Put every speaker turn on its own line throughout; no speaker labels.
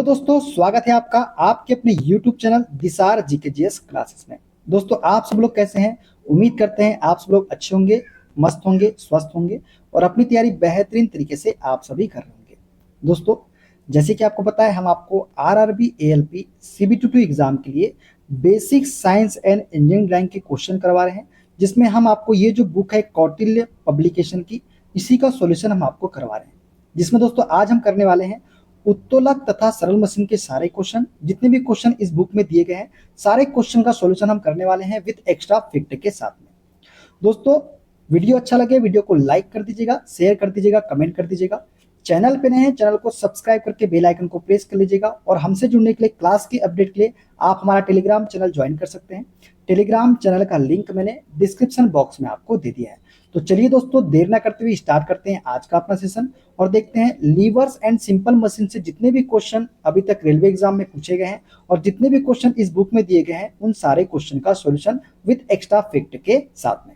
दोस्तों, स्वागत है आपका आपके अपने YouTube चैनल दिसार जीकेजीएस क्लासेस में। दोस्तों, आप सब लोग कैसे हैं? उम्मीद करते हैं आप सब लोग अच्छे होंगे, मस्त होंगे, स्वस्थ होंगे और अपनी तैयारी बेहतरीन तरीके से आप सभी कर रहे होंगे। दोस्तों, जैसे कि आपको पता है, हम आपको आरआरबी एएलपी सीबीटी एग्जाम के लिए basic science and engineering drawing के क्वेश्चन करवा रहे हैं, जिसमें हम आपको ये जो बुक है कौटिल्य पब्लिकेशन की, इसी का सॉल्यूशन हम आपको करवा रहे हैं। जिसमें दोस्तों आज हम करने वाले हैं उत्तोलक तथा सरल मशीन के सारे क्वेश्चन, जितने भी क्वेश्चन इस बुक में दिए गए हैं, सारे क्वेश्चन का सॉल्यूशन हम करने वाले हैं विद एक्स्ट्रा फैक्ट के साथ में। दोस्तों, वीडियो अच्छा लगे वीडियो को लाइक कर दीजिएगा, शेयर कर दीजिएगा, कमेंट कर दीजिएगा। चैनल पे नए हैं, चैनल को सब्सक्राइब करके बेल आइकन को प्रेस कर लीजिएगा। और हमसे जुड़ने के लिए, क्लास की अपडेट के लिए आप हमारा टेलीग्राम चैनल ज्वाइन कर सकते हैं। टेलीग्राम चैनल का लिंक मैंने डिस्क्रिप्शन बॉक्स में आपको दे दिया है। तो चलिए दोस्तों, देर ना करते हुए स्टार्ट करते हैं आज का अपना सेशन और देखते हैं लीवर्स एंड सिंपल मशीन से जितने भी क्वेश्चन अभी तक रेलवे एग्जाम में पूछे गए हैं और जितने भी क्वेश्चन इस बुक में दिए गए हैं, उन सारे क्वेश्चन का सॉल्यूशन विद एक्स्ट्रा फैक्ट के साथ में।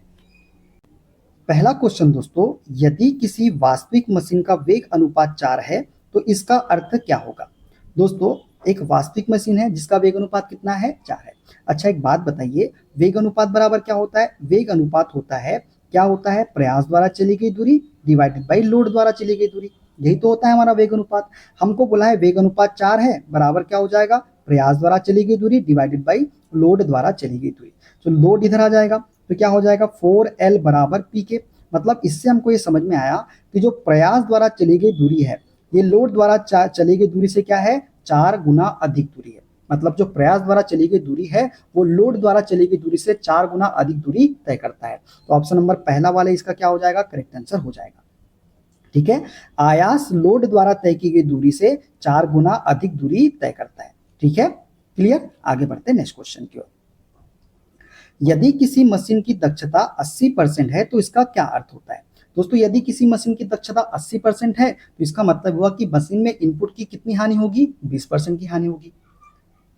पहला क्वेश्चन दोस्तों, यदि किसी वास्तविक मशीन का वेग अनुपात 4 है तो इसका अर्थ क्या होगा? दोस्तों, एक वास्तविक मशीन है जिसका वेग अनुपात कितना है? 4 है। अच्छा, एक बात बताइए, वेग अनुपात बराबर क्या होता है? वेग अनुपात होता है, क्या होता है? प्रयास द्वारा चली गई दूरी डिवाइडेड बाई लोड द्वारा चली गई दूरी। यही तो होता है हमारा वेग अनुपात। हमको बोला है वेग अनुपात 4 है, बराबर क्या हो जाएगा? प्रयास द्वारा चली गई दूरी डिवाइडेड बाई लोड द्वारा चली गई दूरी। तो लोड इधर आ जाएगा तो क्या हो जाएगा? 4L बराबर पी के। मतलब इससे हमको ये समझ में आया कि जो प्रयास द्वारा चली गई दूरी है, ये लोड द्वारा चली गई दूरी से क्या है? 4 गुना अधिक दूरी है। मतलब जो प्रयास द्वारा चली गई दूरी है वो लोड द्वारा चली गई दूरी से 4 गुना अधिक दूरी तय करता है। तो ऑप्शन नंबर पहला वाले इसका क्या हो जाएगा? करेक्ट आंसर हो जाएगा। ठीक है, आयास लोड द्वारा तय की गई दूरी से 4 गुना अधिक दूरी तय करता है। ठीक है, क्लियर? आगे बढ़ते हैं नेक्स्ट क्वेश्चन की ओर। यदि किसी मशीन की दक्षता 80% है तो इसका क्या अर्थ होता है? दोस्तों, यदि किसी मशीन की दक्षता 80% है तो इसका मतलब हुआ कि मशीन में इनपुट की कितनी हानि होगी? 20% की हानि होगी।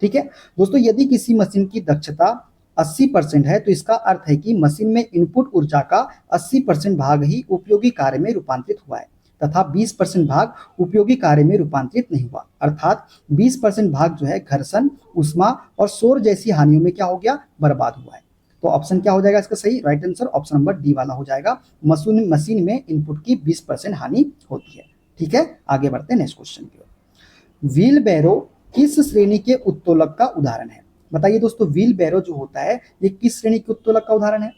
ठीक है दोस्तों, यदि किसी मशीन की दक्षता 80% है तो इसका अर्थ है कि मशीन में इनपुट ऊर्जा का 80% भाग ही उपयोगी कार्य में रूपांतरित हुआ है तथा 20% भाग उपयोगी कार्य में रूपांतरित नहीं हुआ। अर्थात 20% भाग जो है घर्षण, उष्मा और शोर जैसी हानियों में क्या हो गया? बर्बाद हुआ है। तो ऑप्शन क्या हो जाएगा इसका सही? Right answer option number D वाला हो जाएगा। मशीन में इनपुट की 20% हानि होती है। ठीक है, आगे बढ़ते हैं नेक्स्ट क्वेश्चन की ओर। व्हील बैरो किस श्रेणी के उत्तोलक का उदाहरण है? बताइए दोस्तों, व्हील बैरो जो होता है ये किस श्रेणी के उत्तोलक का उदाहरण है?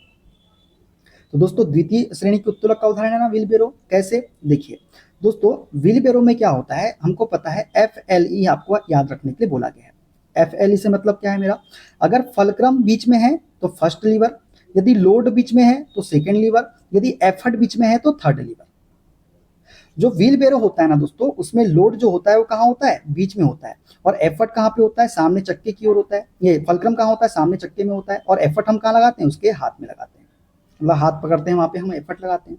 तो दोस्तों, द्वितीय श्रेणी के उत्तोलक का उदाहरण है ना व्हील बैरो। कैसे? देखिए दोस्तों, व्हील बैरो में क्या होता है, हमको पता है FLE आपको याद रखने के लिए बोला गया है। FLE से मतलब क्या है मेरा? अगर फलक्रम बीच में है तो फर्स्ट लीवर, यदि लोड बीच में है तो सेकेंड लीवर, यदि एफर्ट बीच में है तो थर्ड लीवर। जो व्हील बैरो होता है ना दोस्तों, उसमें लोड जो होता है वो कहाँ होता है? बीच में होता है। और एफर्ट कहाँ पे होता है? सामने चक्के की ओर होता है। ये फलक्रम कहाँ होता है? सामने चक्के में होता है। और एफर्ट हम कहाँ लगाते हैं? उसके हाथ में लगाते हैं। मतलब हाथ पकड़ते हैं, वहां पे हम एफर्ट लगाते हैं।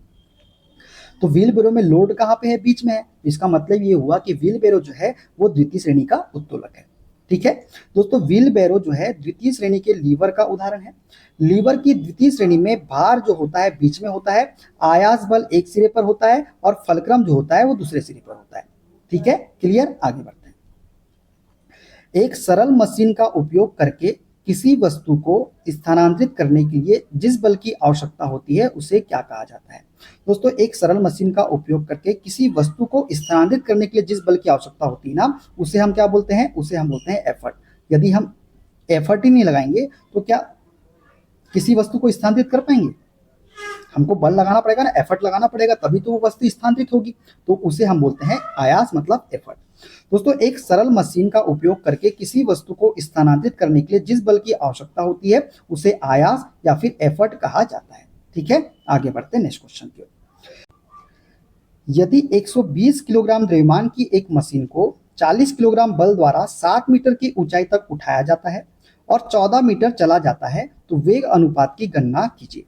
तो व्हील बैरो में लोड कहाँ पे है? बीच में है। इसका मतलब ये हुआ कि व्हील बैरो जो है वो द्वितीय श्रेणी का उत्तोलक है। ठीक है दोस्तों, व्हील बैरो जो है द्वितीय श्रेणी के लीवर का उदाहरण है। लीवर की द्वितीय श्रेणी में भार जो होता है बीच में होता है, आयास बल एक सिरे पर होता है और फलक्रम जो होता है वो दूसरे सिरे पर होता है। ठीक है, क्लियर? आगे बढ़ते हैं। एक सरल मशीन का उपयोग करके किसी वस्तु को स्थानांतरित करने के लिए जिस बल की आवश्यकता होती है उसे क्या कहा जाता है? दोस्तों, एक सरल मशीन का उपयोग करके किसी वस्तु को स्थानांतरित करने के लिए जिस बल की आवश्यकता होती है ना, उसे हम क्या बोलते हैं? उसे हम बोलते हैं एफर्ट। यदि हम एफर्ट ही नहीं लगाएंगे तो क्या किसी वस्तु को स्थानांतरित कर पाएंगे? हमको बल लगाना पड़ेगा ना, एफर्ट लगाना पड़ेगा, तभी तो वो वस्तु स्थानांतरित होगी। तो उसे हम बोलते हैं आयास, मतलब एफर्ट। दोस्तों, एक सरल मशीन का उपयोग करके किसी वस्तु को स्थानांतरित करने के लिए जिस बल की आवश्यकता होती है उसे आयास या फिर एफर्ट कहा जाता है। ठीक है, आगे बढ़ते हैं नेक्स्ट क्वेश्चन की ओर। यदि 120 किलोग्राम द्रव्यमान की एक मशीन को 40 किलोग्राम बल द्वारा 60 मीटर की ऊंचाई तक उठाया जाता है और 14 मीटर चला जाता है तो वेग अनुपात की गणना कीजिए।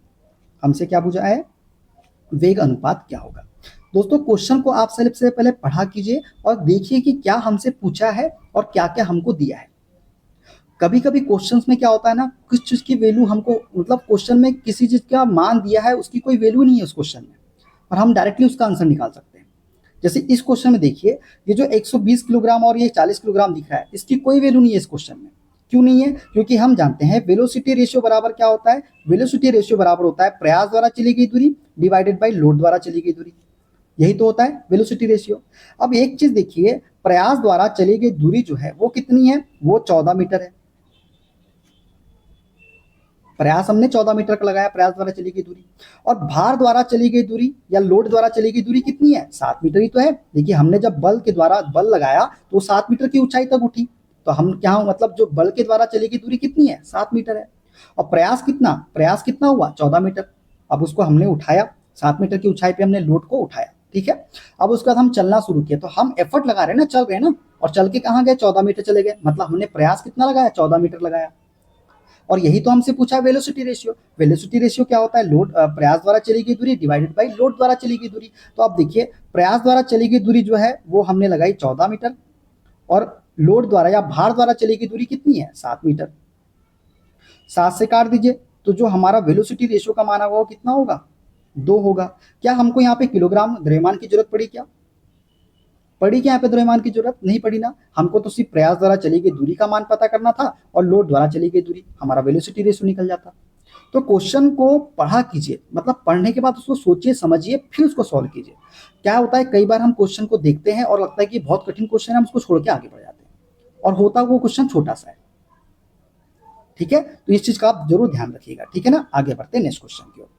हमसे क्या पूछा है? वेग अनुपात क्या होगा? दोस्तों, क्वेश्चन को आप सबसे पहले पढ़ा कीजिए और देखिए कि क्या हमसे पूछा है और क्या क्या हमको दिया है। कभी कभी क्वेश्चंस में क्या होता है ना, कुछ चीज की वैल्यू हमको, मतलब क्वेश्चन में किसी चीज का मान दिया है, उसकी कोई वैल्यू नहीं है उस क्वेश्चन में, और हम डायरेक्टली उसका आंसर निकाल सकते हैं। जैसे इस क्वेश्चन में देखिए, ये जो 120 किलोग्राम और ये 40 किलोग्राम दिख रहा है, इसकी कोई वैल्यू नहीं है इस क्वेश्चन में। क्यों नहीं है? क्योंकि हम जानते हैं वेलोसिटी रेशियो बराबर क्या होता है, वेलोसिटी रेशियो बराबर होता है प्रयास द्वारा चली गई दूरी डिवाइडेड बाई लोड द्वारा चली गई दूरी। यही तो होता है वेलोसिटी रेशियो। अब एक चीज देखिए, प्रयास द्वारा चली गई दूरी जो है वो कितनी है, वो 14 मीटर है। प्रयास हमने 14 मीटर का लगाया, प्रयास द्वारा चली गई दूरी। और भार द्वारा चली गई दूरी या लोड द्वारा चली गई दूरी कितनी है, 7 मीटर ही तो है। देखिए हमने जब बल के द्वारा बल लगाया तो 7 मीटर की ऊंचाई तक उठी, तो हम क्या मतलब जो बल के द्वारा चली गई दूरी कितनी है, 7 मीटर है। और प्रयास कितना हुआ, 14 मीटर। अब उसको हमने उठाया, 7 मीटर की ऊंचाई पे हमने लोड को उठाया, ठीक है। अब उसके बाद हम चलना शुरू किया, तो हम एफर्ट लगा रहे हैं ना, चल रहे हैं ना, और चल के कहाँ गए, 14 मीटर चले गए। मतलब हमने प्रयास कितना लगाया, 14 मीटर लगाया। और यही तो हमसे पूछा है वेलोसिटी रेशियो। वेलोसिटी रेशियो क्या होता है, लोड प्रयास द्वारा चली गई दूरी डिवाइडेड बाई लोड द्वारा चली गई दूरी। तो आप देखिए प्रयास द्वारा चली गई दूरी जो है वो हमने लगाई 14 मीटर, और लोड द्वारा या भार द्वारा चली गई दूरी कितनी है, 7 मीटर। 7 से काट दीजिए, तो जो हमारा वेलोसिटी रेशियो का मान होगा वो कितना होगा, 2 होगा। क्या हमको यहाँ पे किलोग्राम द्रव्यमान की जरूरत पड़ी क्या, पड़ी क्या यहाँ पे द्रव्यमान की जरूरत नहीं पड़ी ना। हमको तो सिर्फ प्रयास द्वारा चली गई दूरी का मान पता करना था और लोड द्वारा चली गई दूरी, हमारा वेलोसिटी रेशियो निकल जाता। तो क्वेश्चन को पढ़ा कीजिए, मतलब पढ़ने के बाद उसको सोचिए समझिए फिर उसको सॉल्व कीजिए। क्या होता है, कई बार हम क्वेश्चन को देखते हैं और लगता है कि बहुत कठिन क्वेश्चन है, हम उसको छोड़ के आगे बढ़ जाते हैं और होता वो क्वेश्चन छोटा सा है, ठीक है। तो इस चीज का आप जरूर ध्यान रखिएगा, ठीक है ना। आगे बढ़ते हैं नेक्स्ट क्वेश्चन की ओर।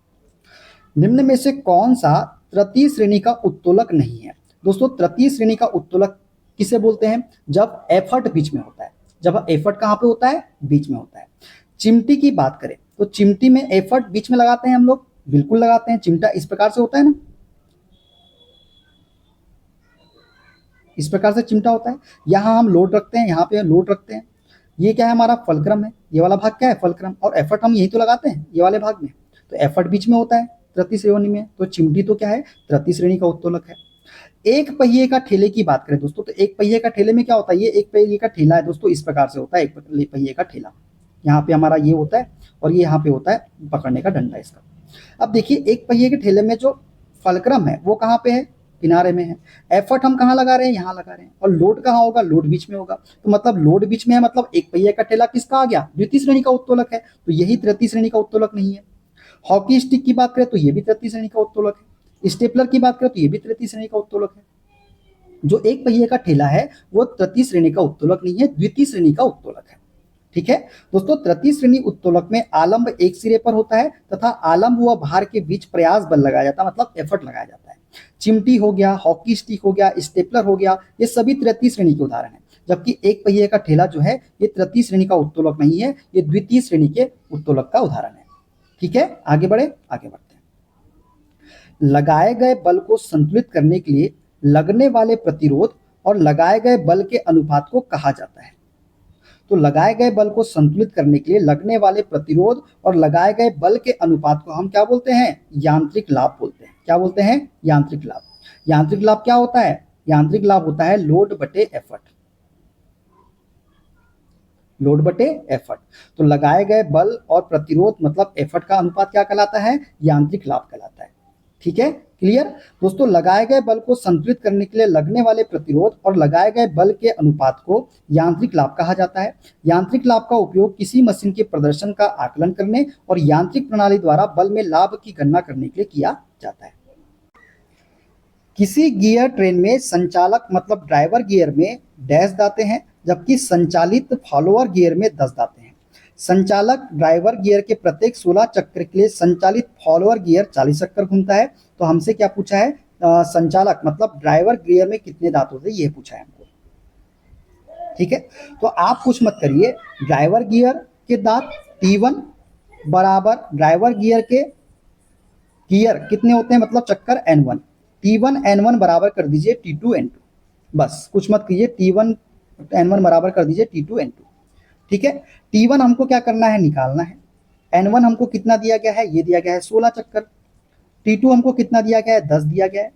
निम्न में से कौन सा तृतीय श्रेणी का उत्तोलक नहीं है। दोस्तों तृतीय श्रेणी का उत्तोलक किसे बोलते हैं, जब एफर्ट बीच में होता है। जब एफर्ट कहां पे होता है, बीच में होता है। चिमटी की बात करें तो चिमटी में एफर्ट बीच में लगाते हैं हम लोग, बिल्कुल लगाते हैं। चिमटा इस प्रकार से होता है ना, इस प्रकार से चिमटा होता है। यहां हम लोड रखते हैं, यहाँ पे लोड रखते हैं। ये क्या है, हमारा फलक्रम है। ये वाला भाग क्या है, फलक्रम। और एफर्ट हम यही तो लगाते हैं, ये वाले भाग में। तो एफर्ट बीच में होता है तृतीय श्रेणी में, तो चिमटी तो क्या है, तृतीय श्रेणी का उत्तोलक है। एक पहिए का ठेले की बात करें दोस्तों, तो एक पहिए का ठेले में क्या होता है, ये एक पहिए का ठेला है दोस्तों, इस प्रकार से होता है एक पहिए का ठेला। यहाँ पे हमारा ये होता है और ये यहाँ पे होता है पकड़ने का डंडा इसका। अब देखिए एक पहिए के ठेले में जो फलक्रम है वो कहाँ पे है, किनारे में है। एफर्ट हम कहाँ लगा रहे हैं, यहाँ लगा रहे हैं। और लोड कहाँ होगा, लोड बीच में होगा। तो मतलब लोड बीच में है, मतलब एक पहिए का ठेला किसका आ गया, द्वितीय श्रेणी का उत्तोलक है। तो यही तृतीय श्रेणी का उत्तोलक नहीं है। हॉकी स्टिक की बात करें तो ये भी तृतीय श्रेणी का उत्तोलक है। स्टेपलर की बात करें तो ये भी तृतीय श्रेणी का उत्तोलक है। जो एक पहिए का ठेला है वो तृतीय श्रेणी का उत्तोलक नहीं है, द्वितीय श्रेणी का उत्तोलक है, ठीक है दोस्तों। तृतीय श्रेणी उत्तोलक में आलंब एक सिरे पर होता है तथा आलंब व भार के बीच प्रयास बल लगाया जाता है, मतलब एफर्ट लगाया जाता है। चिमटी हो गया, हॉकी स्टिक हो गया, स्टेपलर हो गया, ये सभी तृतीय श्रेणी के उदाहरण हैं। जबकि एक पहिए का ठेला जो है ये तृतीय श्रेणी का उत्तोलक नहीं है, ये द्वितीय श्रेणी के उत्तोलक का उदाहरण है, ठीक है। आगे बढ़ते हैं। लगाए गए बल को संतुलित करने के लिए लगने वाले प्रतिरोध और लगाए गए बल के अनुपात को कहा जाता है। तो लगाए गए बल को संतुलित करने के लिए लगने वाले प्रतिरोध और लगाए गए बल के अनुपात को हम क्या बोलते हैं, यांत्रिक लाभ बोलते हैं। क्या बोलते हैं, यांत्रिक लाभ। यांत्रिक लाभ क्या होता है, यांत्रिक लाभ होता है लोड बटे एफर्ट, लोड बटे एफर्ट। तो लगाए गए बल और प्रतिरोध मतलब एफर्ट का अनुपात क्या कहलाता है, यांत्रिक लाभ कहलाता है, ठीक है। क्लियर दोस्तों, लगाए गए बल को संतुलित करने के लिए लगने वाले प्रतिरोध और लगाए गए बल के अनुपात को यांत्रिक लाभ कहा जाता है। यांत्रिक लाभ का उपयोग किसी मशीन के प्रदर्शन का आकलन करने और यांत्रिक प्रणाली द्वारा बल में लाभ की गणना करने के लिए किया जाता है। किसी गियर ट्रेन में संचालक मतलब ड्राइवर गियर में डैश दाते हैं, जबकि संचालित फॉलोअर गियर में 10 दाते हैं। संचालक ड्राइवर गियर के प्रत्येक 16 चक्र के लिए संचालित फॉलोअर गियर 40 चक्कर घूमता है। तो हमसे क्या पूछा है, संचालक मतलब ड्राइवर गियर में कितने दांत होते हैं, ये पूछा है हमको, ठीक है। तो आप कुछ मत करिए, ड्राइवर गियर के दांत T1 बराबर ड्राइवर गियर के गियर कितने होते हैं, मतलब चक्कर N1, T1 N1 बराबर कर दीजिए T2 N2, बस कुछ मत कीजिए। T1 N1 बराबर कर दीजिए T2 N2, ठीक है। T1 हमको क्या करना है, निकालना है। N1 हमको कितना दिया गया है, ये दिया गया है 16 चक्कर। T2 हमको कितना दिया गया है, 10 दिया गया है।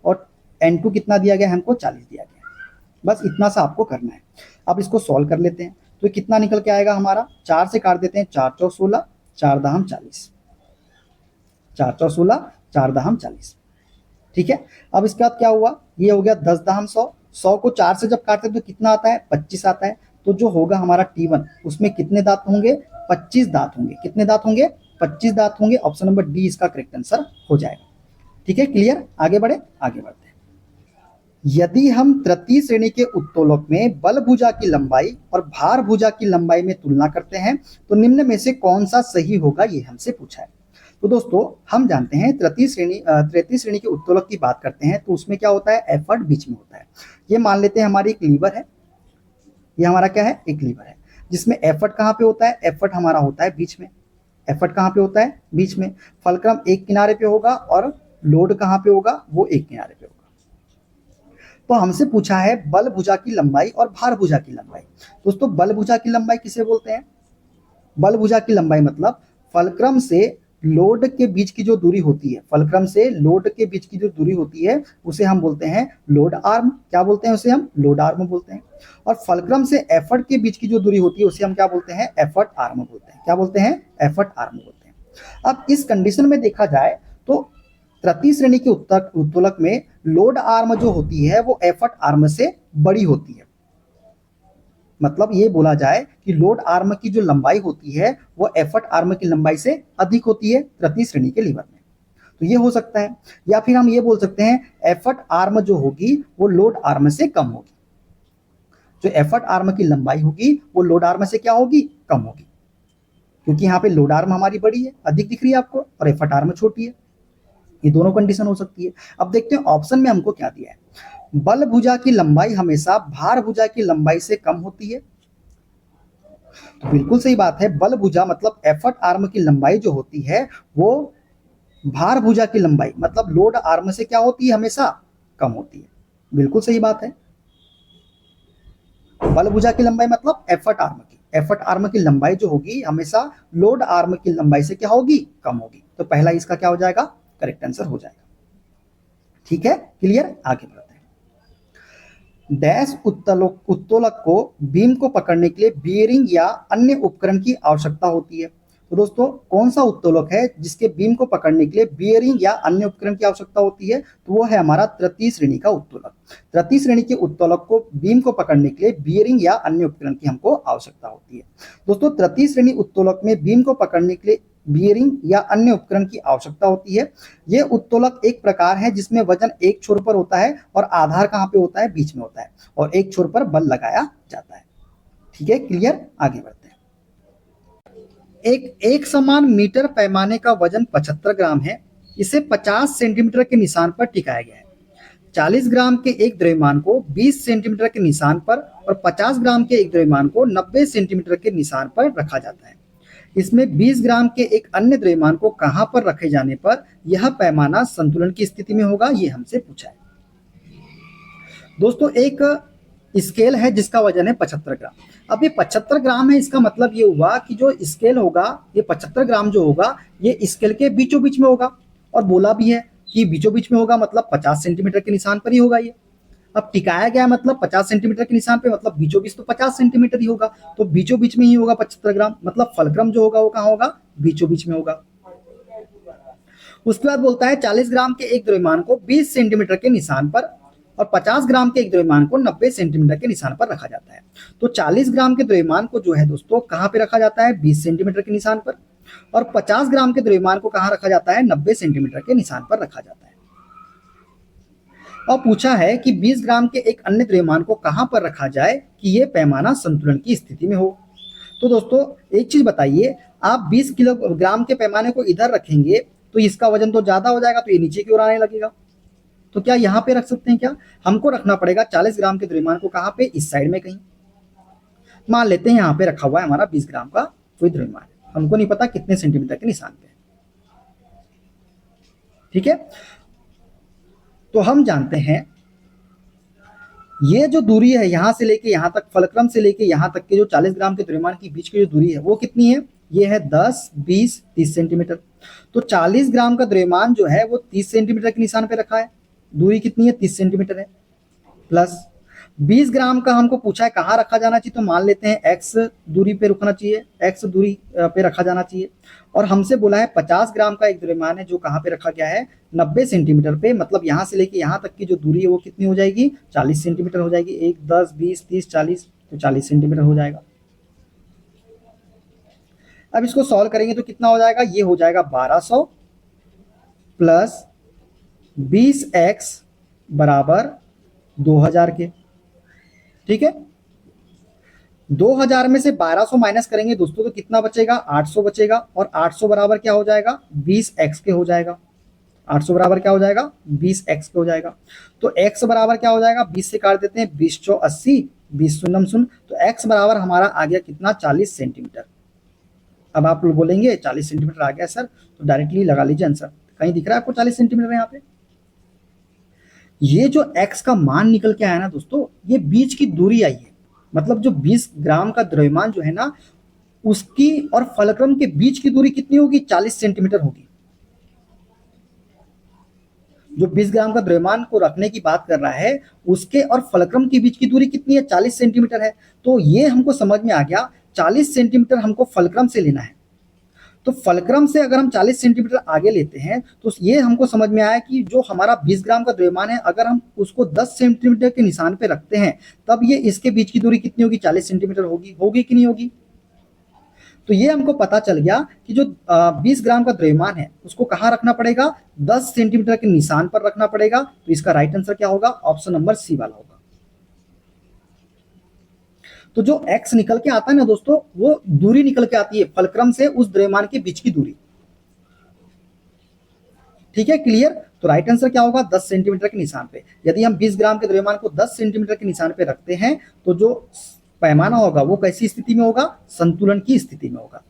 और N2 कितना दिया गया है, हमको 40 दिया गया है। बस इतना सा आपको करना है। अब इसको सॉल्व कर लेते हैं, तो कितना निकल के आएगा हमारा, 4 से काट देते हैं, 4 चौक 16, 4 दहम 40, 4 चौक 16, 4 दहम 40। ठीक है। अब इसके बाद क्या हुआ, ये हो गया 10 दहम 100, 100 को 4 से जब काटते तो कितना आता है, 25 आता है। तो जो होगा हमारा T1, उसमें कितने दांत होंगे, 25 दांत होंगे। कितने दांत होंगे, 25 दांत होंगे। ऑप्शन नंबर डी इसका करेक्ट आंसर हो जाएगा। ठीक है, क्लियर, आगे बढ़े, आगे बढ़ते हैं। यदि हम तृतीय श्रेणी के उत्तोलक में बल भुजा की लंबाई और भार भुजा की लंबाई में तुलना करते हैं तो निम्न में से कौन सा सही होगा, ये हमसे पूछा है। तो दोस्तों हम जानते हैं तृतीय श्रेणी के उत्तोलक की बात करते हैं तो उसमें क्या होता है, एफर्ट बीच में होता है। ये मान लेते हैं हमारी एक लीवर है, ये हमारा क्या है, एक लीवर है, जिसमें एफर्ट कहाँ पे होता है, एफर्ट हमारा होता है बीच में। एफर्ट कहाँ पे होता है, बीच में। फलक्रम एक किनारे पे होगा और लोड कहाँ पे होगा, वो एक किनारे पे होगा। तो हमसे पूछा है बल भुजा की लंबाई और भार भुजा की लंबाई। दोस्तों बल भुजा की लंबाई किसे बोलते हैं, बल भुजा की लंबाई मतलब फलक्रम से लोड के बीच की जो दूरी होती है, फलक्रम से लोड के बीच की जो दूरी होती है उसे हम बोलते हैं लोड आर्म। क्या बोलते हैं उसे, हम लोड आर्म बोलते हैं। और फलक्रम से एफर्ट के बीच की जो दूरी होती है उसे हम क्या बोलते हैं, एफर्ट आर्म बोलते हैं। क्या बोलते हैं, एफर्ट आर्म बोलते हैं। अब इस कंडीशन में देखा जाए तो तृतीय श्रेणी के उत्तोलक में लोड आर्म जो होती है वो एफर्ट आर्म से बड़ी होती है। मतलब ये बोला जाए कि लोड आर्म की जो लंबाई होती है वो एफर्ट आर्म की लंबाई से अधिक होती है तृतीय श्रेणी के लीवर में। तो ये हो सकता है, या फिर हम ये बोल सकते हैं एफर्ट आर्म जो होगी वो लोड आर्म से कम होगी। जो एफर्ट आर्म की लंबाई होगी वो लोड आर्म से क्या होगी, कम होगी, क्योंकि यहाँ पे लोड आर्म हमारी बड़ी है, अधिक दिख रही है आपको, और एफर्ट आर्म छोटी है। ये दोनों कंडीशन हो सकती है। अब देखते हैं ऑप्शन में हमको क्या दिया है। बल भुजा की लंबाई हमेशा भार भुजा की लंबाई से कम होती है। तो बिल्कुल सही बात है, बल भुजा मतलब एफर्ट आर्म की लंबाई जो होती है वो भार भुजा की लंबाई मतलब लोड आर्म से क्या होती है, हमेशा कम होती है। बिल्कुल सही बात है। बल भुजा की लंबाई मतलब एफर्ट आर्म की, एफर्ट आर्म की लंबाई जो होगी हमेशा लोड आर्म की लंबाई से क्या होगी, कम होगी। तो पहला इसका क्या हो जाएगा, करेक्ट आंसर हो जाएगा। ठीक है, क्लियर, आगे बढ़ते हैं। डैश उत्तोलक को बीम को पकड़ने के लिए बियरिंग या अन्य उपकरण की आवश्यकता होती है। तो दोस्तों कौन सा उत्तोलक है जिसके बीम को पकड़ने के लिए बियरिंग या अन्य उपकरण की आवश्यकता होती है, तो वो है हमारा तृतीय श्रेणी का उत्तोलक। तृतीय श्रेणी के उत्तोलक को बीम को पकड़ने के लिए बियरिंग या अन्य उपकरण की हमको आवश्यकता होती है। दोस्तों तृतीय श्रेणी उत्तोलक में बीम को पकड़ने के लिए बियरिंग या अन्य उपकरण की आवश्यकता होती है। यह उत्तोलक एक प्रकार है जिसमें वजन एक छोर पर होता है और आधार कहाँ पे होता है, बीच में होता है, और एक छोर पर बल लगाया जाता है। ठीक है, क्लियर, आगे बढ़ते हैं। एक समान मीटर पैमाने का वजन 75 ग्राम है। इसे 50 सेंटीमीटर के निशान पर टिकाया गया है। 40 ग्राम के एक द्रव्यमान को 20 सेंटीमीटर के निशान पर और 50 ग्राम के एक द्रव्यमान को 90 सेंटीमीटर के निशान पर रखा जाता है। इसमें 20 ग्राम के एक अन्य द्रव्यमान को कहां पर रखे जाने पर यह पैमाना संतुलन की स्थिति में होगा, ये हमसे पूछा है। दोस्तों एक स्केल है जिसका वजन है 75 ग्राम। अब ये 75 ग्राम है, इसका मतलब ये हुआ कि जो स्केल होगा ये 75 ग्राम जो होगा ये स्केल के बीचों बीच में होगा, और बोला भी है कि बीचों बीच में होगा मतलब 50 सेंटीमीटर के निशान पर ही होगा ये। अब टिकाया गया मतलब 50 सेंटीमीटर के निशान पे, मतलब बीचों बीच तो 50 सेंटीमीटर ही होगा, तो बीचों बीच में ही होगा 75 ग्राम, मतलब फलक्रम जो होगा वो कहाँ होगा, बीचों बीच में होगा। उसके बाद बोलता है 40 ग्राम के एक द्रव्यमान को 20 सेंटीमीटर के निशान पर और 50 ग्राम के एक द्रव्यमान को 90 सेंटीमीटर के निशान पर रखा जाता है। तो 40 ग्राम के द्रव्यमान को जो है दोस्तों कहाँ पे रखा जाता है, 20 सेंटीमीटर के निशान पर, और 50 ग्राम के द्रव्यमान को कहाँ रखा जाता है, 90 सेंटीमीटर के निशान पर रखा जाता है। और पूछा है कि 20 ग्राम के एक अन्य द्रव्यमान को कहां पर रखा जाए कि यह पैमाना संतुलन की स्थिति में हो। तो दोस्तों एक चीज बताइए, आप 20 किलोग्राम के पैमाने को इधर रखेंगे तो इसका वजन तो ज्यादा हो जाएगा, तो ये नीचे की ओर आने लगेगा। तो क्या यहाँ पे रख सकते हैं, क्या हमको रखना पड़ेगा 40 ग्राम के द्रव्यमान को कहाँ पे, इस साइड में कहीं। मान लेते हैं यहाँ पे रखा हुआ है हमारा 20 ग्राम का कोई द्रव्यमान, हमको नहीं पता कितने सेंटीमीटर के निशान पे। ठीक है, तो हम जानते हैं ये जो दूरी है यहां से लेके यहां तक, फलक्रम से लेके यहां तक के जो 40 ग्राम के द्रव्यमान के बीच की जो दूरी है वो कितनी है, ये है 10, 20, 30 सेंटीमीटर। तो 40 ग्राम का द्रव्यमान जो है वो 30 सेंटीमीटर के निशान पे रखा है, दूरी कितनी है, 30 सेंटीमीटर है। प्लस 20 ग्राम का हमको पूछा है कहाँ रखा जाना चाहिए, तो मान लेते हैं x दूरी पे रुकना चाहिए, x दूरी पे रखा जाना चाहिए। और हमसे बोला है 50 ग्राम का एक द्रव्यमान है जो कहाँ पे रखा गया है, 90 सेंटीमीटर पे। मतलब यहाँ से लेके यहाँ तक की जो दूरी है वो कितनी हो जाएगी, 40 सेंटीमीटर हो जाएगी। 1 10 20 30 40, तो 40 सेंटीमीटर हो जाएगा। अब इसको सॉल्व करेंगे तो कितना हो जाएगा, ये हो जाएगा 1200 प्लस 20x बराबर 2000 के। ठीक है, 2000 में से 1200 माइनस करेंगे दोस्तों तो कितना बचेगा, 800 बचेगा। और 800 बराबर क्या हो जाएगा, 20x के हो जाएगा। 800 बराबर क्या हो जाएगा, 20x के हो जाएगा। तो x बराबर क्या हो जाएगा, 20 से काट देते हैं, 20 चौ 80, 20 शून्यम शून्य, तो x बराबर हमारा आ गया कितना, 40 सेंटीमीटर। अब आप लोग बोलेंगे 40 सेंटीमीटर आ गया सर, तो डायरेक्टली लगा लीजिए आंसर। कहीं दिख रहा है आपको 40 सेंटीमीटर यहाँ पे? ये जो x का मान निकल के आया ना दोस्तों, ये बीच की दूरी आई है। मतलब जो 20 ग्राम का द्रव्यमान जो है ना, उसकी और फलक्रम के बीच की दूरी कितनी होगी, 40 सेंटीमीटर होगी। जो 20 ग्राम का द्रव्यमान को रखने की बात कर रहा है, उसके और फलक्रम के बीच की दूरी कितनी है, 40 सेंटीमीटर है। तो ये हमको समझ में आ गया, 40 सेंटीमीटर हमको फलक्रम से लेना है। तो फलक्रम से अगर हम 40 सेंटीमीटर आगे लेते हैं तो ये हमको समझ में आया कि जो हमारा 20 ग्राम का द्रव्यमान है, अगर हम उसको 10 सेंटीमीटर के निशान पे रखते हैं, तब ये इसके बीच की दूरी कितनी होगी, 40 सेंटीमीटर होगी। होगी कि नहीं होगी? तो ये हमको पता चल गया कि जो 20 ग्राम का द्रव्यमान है उसको कहाँ रखना पड़ेगा, 10 सेंटीमीटर के निशान पर रखना पड़ेगा। तो इसका राइट आंसर क्या होगा, ऑप्शन नंबर सी वाला होगा। तो जो x निकल के आता है ना दोस्तों, वो दूरी निकल के आती है फलक्रम से उस द्रव्यमान के बीच की दूरी। ठीक है, क्लियर? तो राइट आंसर क्या होगा, 10 सेंटीमीटर के निशान पे। यदि हम 20 ग्राम के द्रव्यमान को 10 सेंटीमीटर के निशान पे रखते हैं तो जो पैमाना होगा वो कैसी स्थिति में होगा, संतुलन की स्थिति में होगा।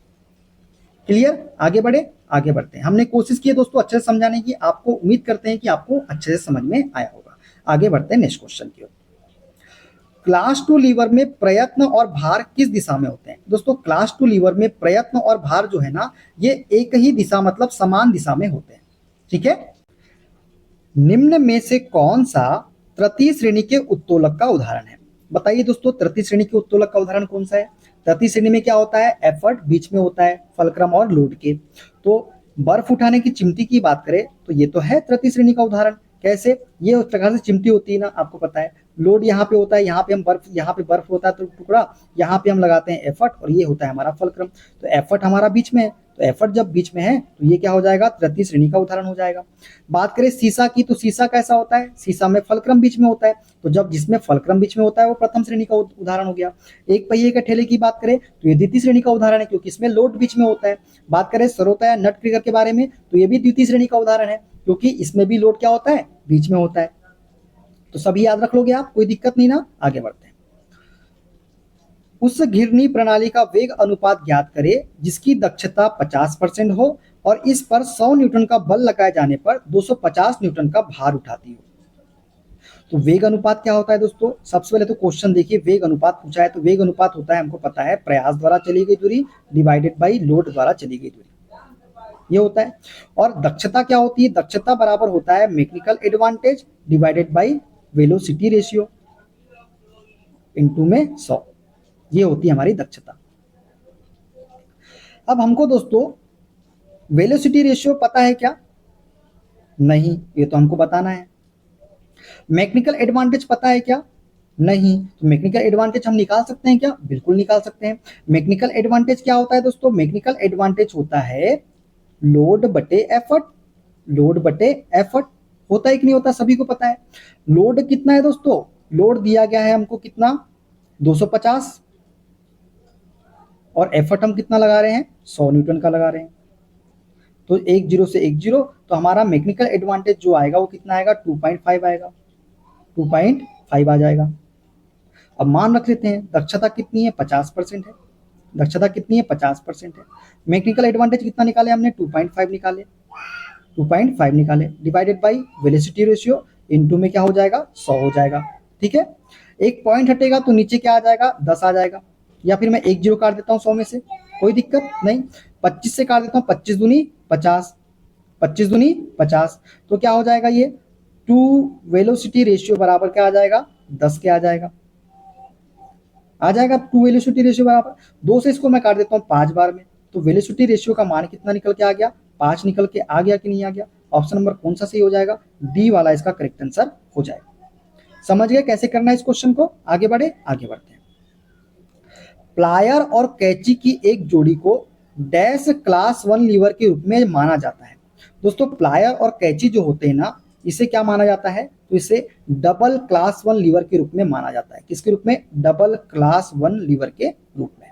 क्लियर? आगे बढ़े, आगे बढ़ते हैं। हमने कोशिश की है दोस्तों अच्छे से समझाने की, आपको उम्मीद करते हैं कि आपको अच्छे से समझ में आया होगा। आगे बढ़ते हैं नेक्स्ट क्वेश्चन की ओर। क्लास 2 लीवर में प्रयत्न और भार किस दिशा में होते हैं? दोस्तों क्लास 2 लीवर में प्रयत्न और भार जो है ना, ये एक ही दिशा मतलब समान दिशा में होते हैं। ठीक है, निम्न में से कौन सा तृतीय श्रेणी के उत्तोलक का उदाहरण है? बताइए दोस्तों, तृतीय श्रेणी के उत्तोलक का उदाहरण कौन सा है? तृतीय श्रेणी में क्या होता है, एफर्ट बीच में होता है फलक्रम और लोड के। तो बर्फ उठाने की चिमटी की बात करें तो ये तो है तृतीय श्रेणी का उदाहरण। कैसे? ये उस प्रकार से चिमटी होती है ना, आपको पता है। लोड यहाँ पे होता है, यहाँ पे हम बर्फ, यहाँ पे बर्फ होता है तो टुकड़ा, यहाँ पे हम लगाते हैं एफर्ट, और ये होता है हमारा फलक्रम। तो एफर्ट हमारा बीच में है, तो एफर्ट जब बीच में है तो ये क्या हो जाएगा, तृतीय श्रेणी का उदाहरण हो जाएगा। बात करें सीसा की, तो सीसा कैसा होता है, सीसा में फलक्रम बीच में होता है। तो जब जिसमें फलक्रम बीच में होता है वो प्रथम श्रेणी का उदाहरण हो गया। एक पहिए के ठेले की बात करें तो ये द्वितीय श्रेणी का उदाहरण है, क्योंकि इसमें लोड बीच में होता है। बात करें सरोता या नट क्रिकर के बारे में तो ये भी द्वितीय श्रेणी का उदाहरण है, क्योंकि इसमें भी लोड क्या होता है, बीच में होता है। तो सभी याद रख लोगे आप, कोई दिक्कत नहीं ना। आगे बढ़ते हैं। उस घिरनी प्रणाली का वेग अनुपात ज्ञात करें जिसकी दक्षता 50% हो और इस पर 100 न्यूटन का बल लगाए जाने पर 250 न्यूटन का भार उठाती हो। तो वेग अनुपात क्या होता है दोस्तों? सबसे पहले तो क्वेश्चन देखिए, वेग अनुपात पूछा है तो वेग अनुपात होता है, हमको पता है, प्रयास द्वारा चली गई दूरी डिवाइडेड बाई लोड द्वारा चली गई दूरी, ये होता है। और दक्षता क्या होती है? दक्षता बराबर होता है mechanical advantage divided by velocity ratio into में 100, ये होती है हमारी दक्षता। अब हमको दोस्तों वेलोसिटी रेशियो पता है क्या? नहीं, ये तो हमको बताना है। मैकेनिकल एडवांटेज पता है क्या? नहीं। तो मैकेनिकल एडवांटेज हम निकाल सकते हैं क्या? बिल्कुल निकाल सकते हैं। मैकेनिकल एडवांटेज क्या होता है दोस्तों? मैकेनिकल एडवांटेज होता है लोड बटे एफर्ट। लोड बटे एफर्ट होता है कि नहीं होता, सभी को पता है। लोड कितना है दोस्तों? लोड दिया गया है हमको कितना, 250, और एफर्ट हम कितना लगा रहे हैं, 100 न्यूटन का लगा रहे हैं। तो 10 से 10, तो हमारा मैकेनिकल एडवांटेज जो आएगा वो कितना आएगा, 2.5 आएगा, 2.5 आ जाएगा। अब मान रख लेते हैं दक्षता कितनी है, 50% है। दक्षता कितनी है, 50% है। मैकेनिकल एडवांटेज कितना निकाले हमने, 2.5 निकाले, 2.5 निकाले divided by velocity ratio into में क्या हो जाएगा, 100 हो जाएगा। ठीक है, एक पॉइंट हटेगा तो नीचे क्या आ जाएगा, 10 आ जाएगा। या फिर मैं 1 0 काट देता हूँ 100 में से, कोई दिक्कत नहीं। 25 से काट देता हूँ, 25 दूनी 50, 25 दूनी 50, तो क्या हो जाएगा, ये 2 वेलोसिटी रेशियो बराबर क्या आ जाएगा, 10 के आ जाएगा, आ जाएगा 2 वेलोसिटी रेशियो बराबर 2 से इसको मैं काट देता हूँ 5 बार में, तो वेलोसिटी रेशियो का मान कितना निकल के आ गया, 5 निकल के आ गया कि नहीं आ गया। ऑप्शन नंबर कौन सा सही हो जाएगा, डी वाला इसका करेक्ट आंसर हो जाएगा। समझ गए कैसे करना है इस क्वेश्चन को, आगे बढ़ते हैं। प्लायर और कैंची की एक जोड़ी को डैश क्लास 1 लीवर के रूप में माना जाता है। दोस्तों प्लायर और कैंची जो होते हैं ना, इसे क्या माना जाता है, तो इसे डबल क्लास 1 लीवर के रूप में माना जाता है। किसके रूप में, डबल क्लास 1 लीवर के रूप में।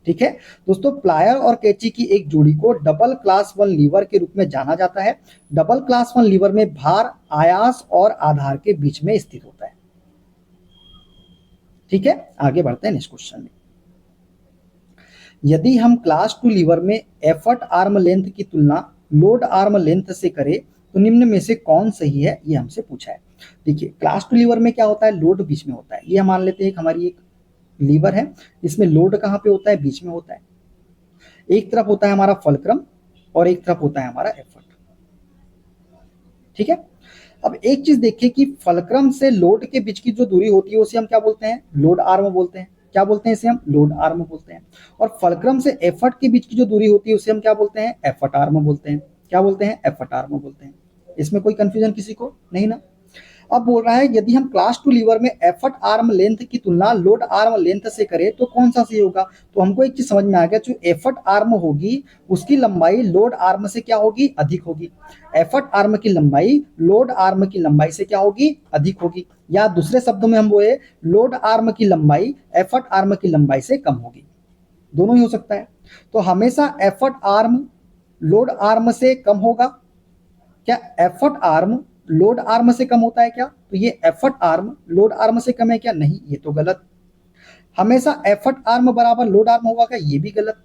ठीक है दोस्तों, प्लायर और कैंची की एक जोड़ी को डबल क्लास 1 लीवर के रूप में जाना जाता है। डबल क्लास 1 लीवर में भार आयास और आधार के बीच में स्थित होता है। ठीक है, आगे बढ़ते हैं नेक्स्ट क्वेश्चन में। यदि हम क्लास 2 लीवर में एफर्ट आर्म लेंथ की तुलना लोड आर्म लेंथ से करें तो निम्न में से कौन सही है, ये हमसे पूछा है। देखिए क्लास 2 लीवर में क्या होता है, लोड बीच में होता है। ये हम मान लेते हैं हमारी एक लीवर है, इसमें लोड कहाँ पे होता है, बीच में होता है। एक तरफ होता है हमारा फलक्रम और एक तरफ होता है हमारा एफर्ट। ठीक है, अब एक चीज देखिए कि फलक्रम से लोड के बीच की जो दूरी होती है उसे हम क्या बोलते हैं, लोड आर्म बोलते हैं। क्या बोलते हैं इसे हम, लोड आर्म बोलते हैं। और फलक्रम से एफर्ट के बीच की जो दूरी होती है उसे हम क्या बोलते हैं, एफर्ट आर्म बोलते हैं। क्या बोलते हैं, एफर्ट आर्म बोलते हैं। इसमें कोई कंफ्यूजन किसी को नहीं ना। अब बोल रहा है यदि हम क्लास 2 लीवर में एफर्ट आर्म लेंथ की तुलना लोड आर्म लेंथ से करें तो कौन सा सही होगा। तो हमको एक चीज समझ में आ गया, जो एफर्ट आर्म होगी उसकी लंबाई लोड आर्म से क्या होगी, अधिक होगी। एफर्ट आर्म की लंबाई लोड आर्म की लंबाई से क्या होगी, अधिक होगी। या दूसरे शब्दों में हम बोले लोड आर्म की लंबाई एफर्ट आर्म की लंबाई से कम होगी। दोनों ही हो सकता है। तो हमेशा एफर्ट आर्म लोड आर्म से कम होगा। क्या एफर्ट आर्म लोड आर्म से कम होता है क्या, तो ये एफर्ट आर्म लोड आर्म से कम है क्या, नहीं, ये तो गलत। हमेशा एफर्ट आर्म बराबर लोड आर्म होगा क्या, ये भी गलत।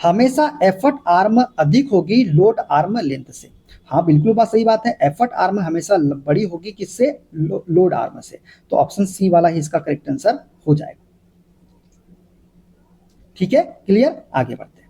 हमेशा एफर्ट आर्म अधिक होगी लोड आर्म लेंथ से। हाँ बिल्कुल बात सही बात है, एफर्ट आर्म हमेशा बड़ी होगी किससे, लोड आर्म से। तो ऑप्शन सी वाला ही इसका करेक्ट आंसर हो जाएगा। ठीक है, क्लियर, आगे बढ़ते हैं।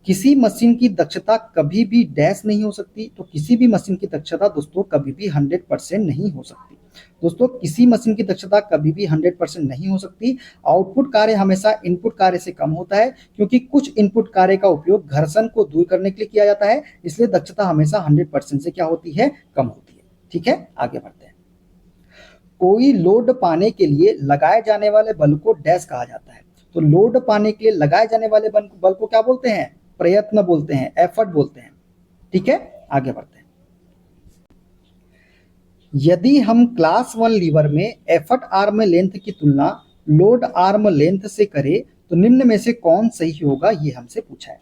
किसी मशीन की दक्षता कभी भी डैश नहीं हो सकती। तो किसी भी मशीन की दक्षता दोस्तों कभी भी 100% नहीं हो सकती। दोस्तों किसी मशीन की दक्षता कभी भी 100% नहीं हो सकती। आउटपुट कार्य हमेशा इनपुट कार्य से कम होता है, क्योंकि कुछ इनपुट कार्य का उपयोग घर्षण को दूर करने के लिए किया जाता है। इसलिए दक्षता हमेशा 100% से क्या होती है, कम होती है। ठीक है, आगे बढ़ते हैं। कोई लोड पाने के लिए लगाए जाने वाले बल को डैश कहा जाता है। तो लोड पाने के लिए लगाए जाने वाले बल को क्या बोलते हैं, प्रयत्न बोलते हैं, एफर्ट बोलते हैं। ठीक है, आगे बढ़ते हैं। यदि हम क्लास 1 लीवर में एफर्ट आर्म लेंथ की तुलना लोड आर्म लेंथ से करें तो निम्न में से कौन सही होगा, ये हमसे पूछा है।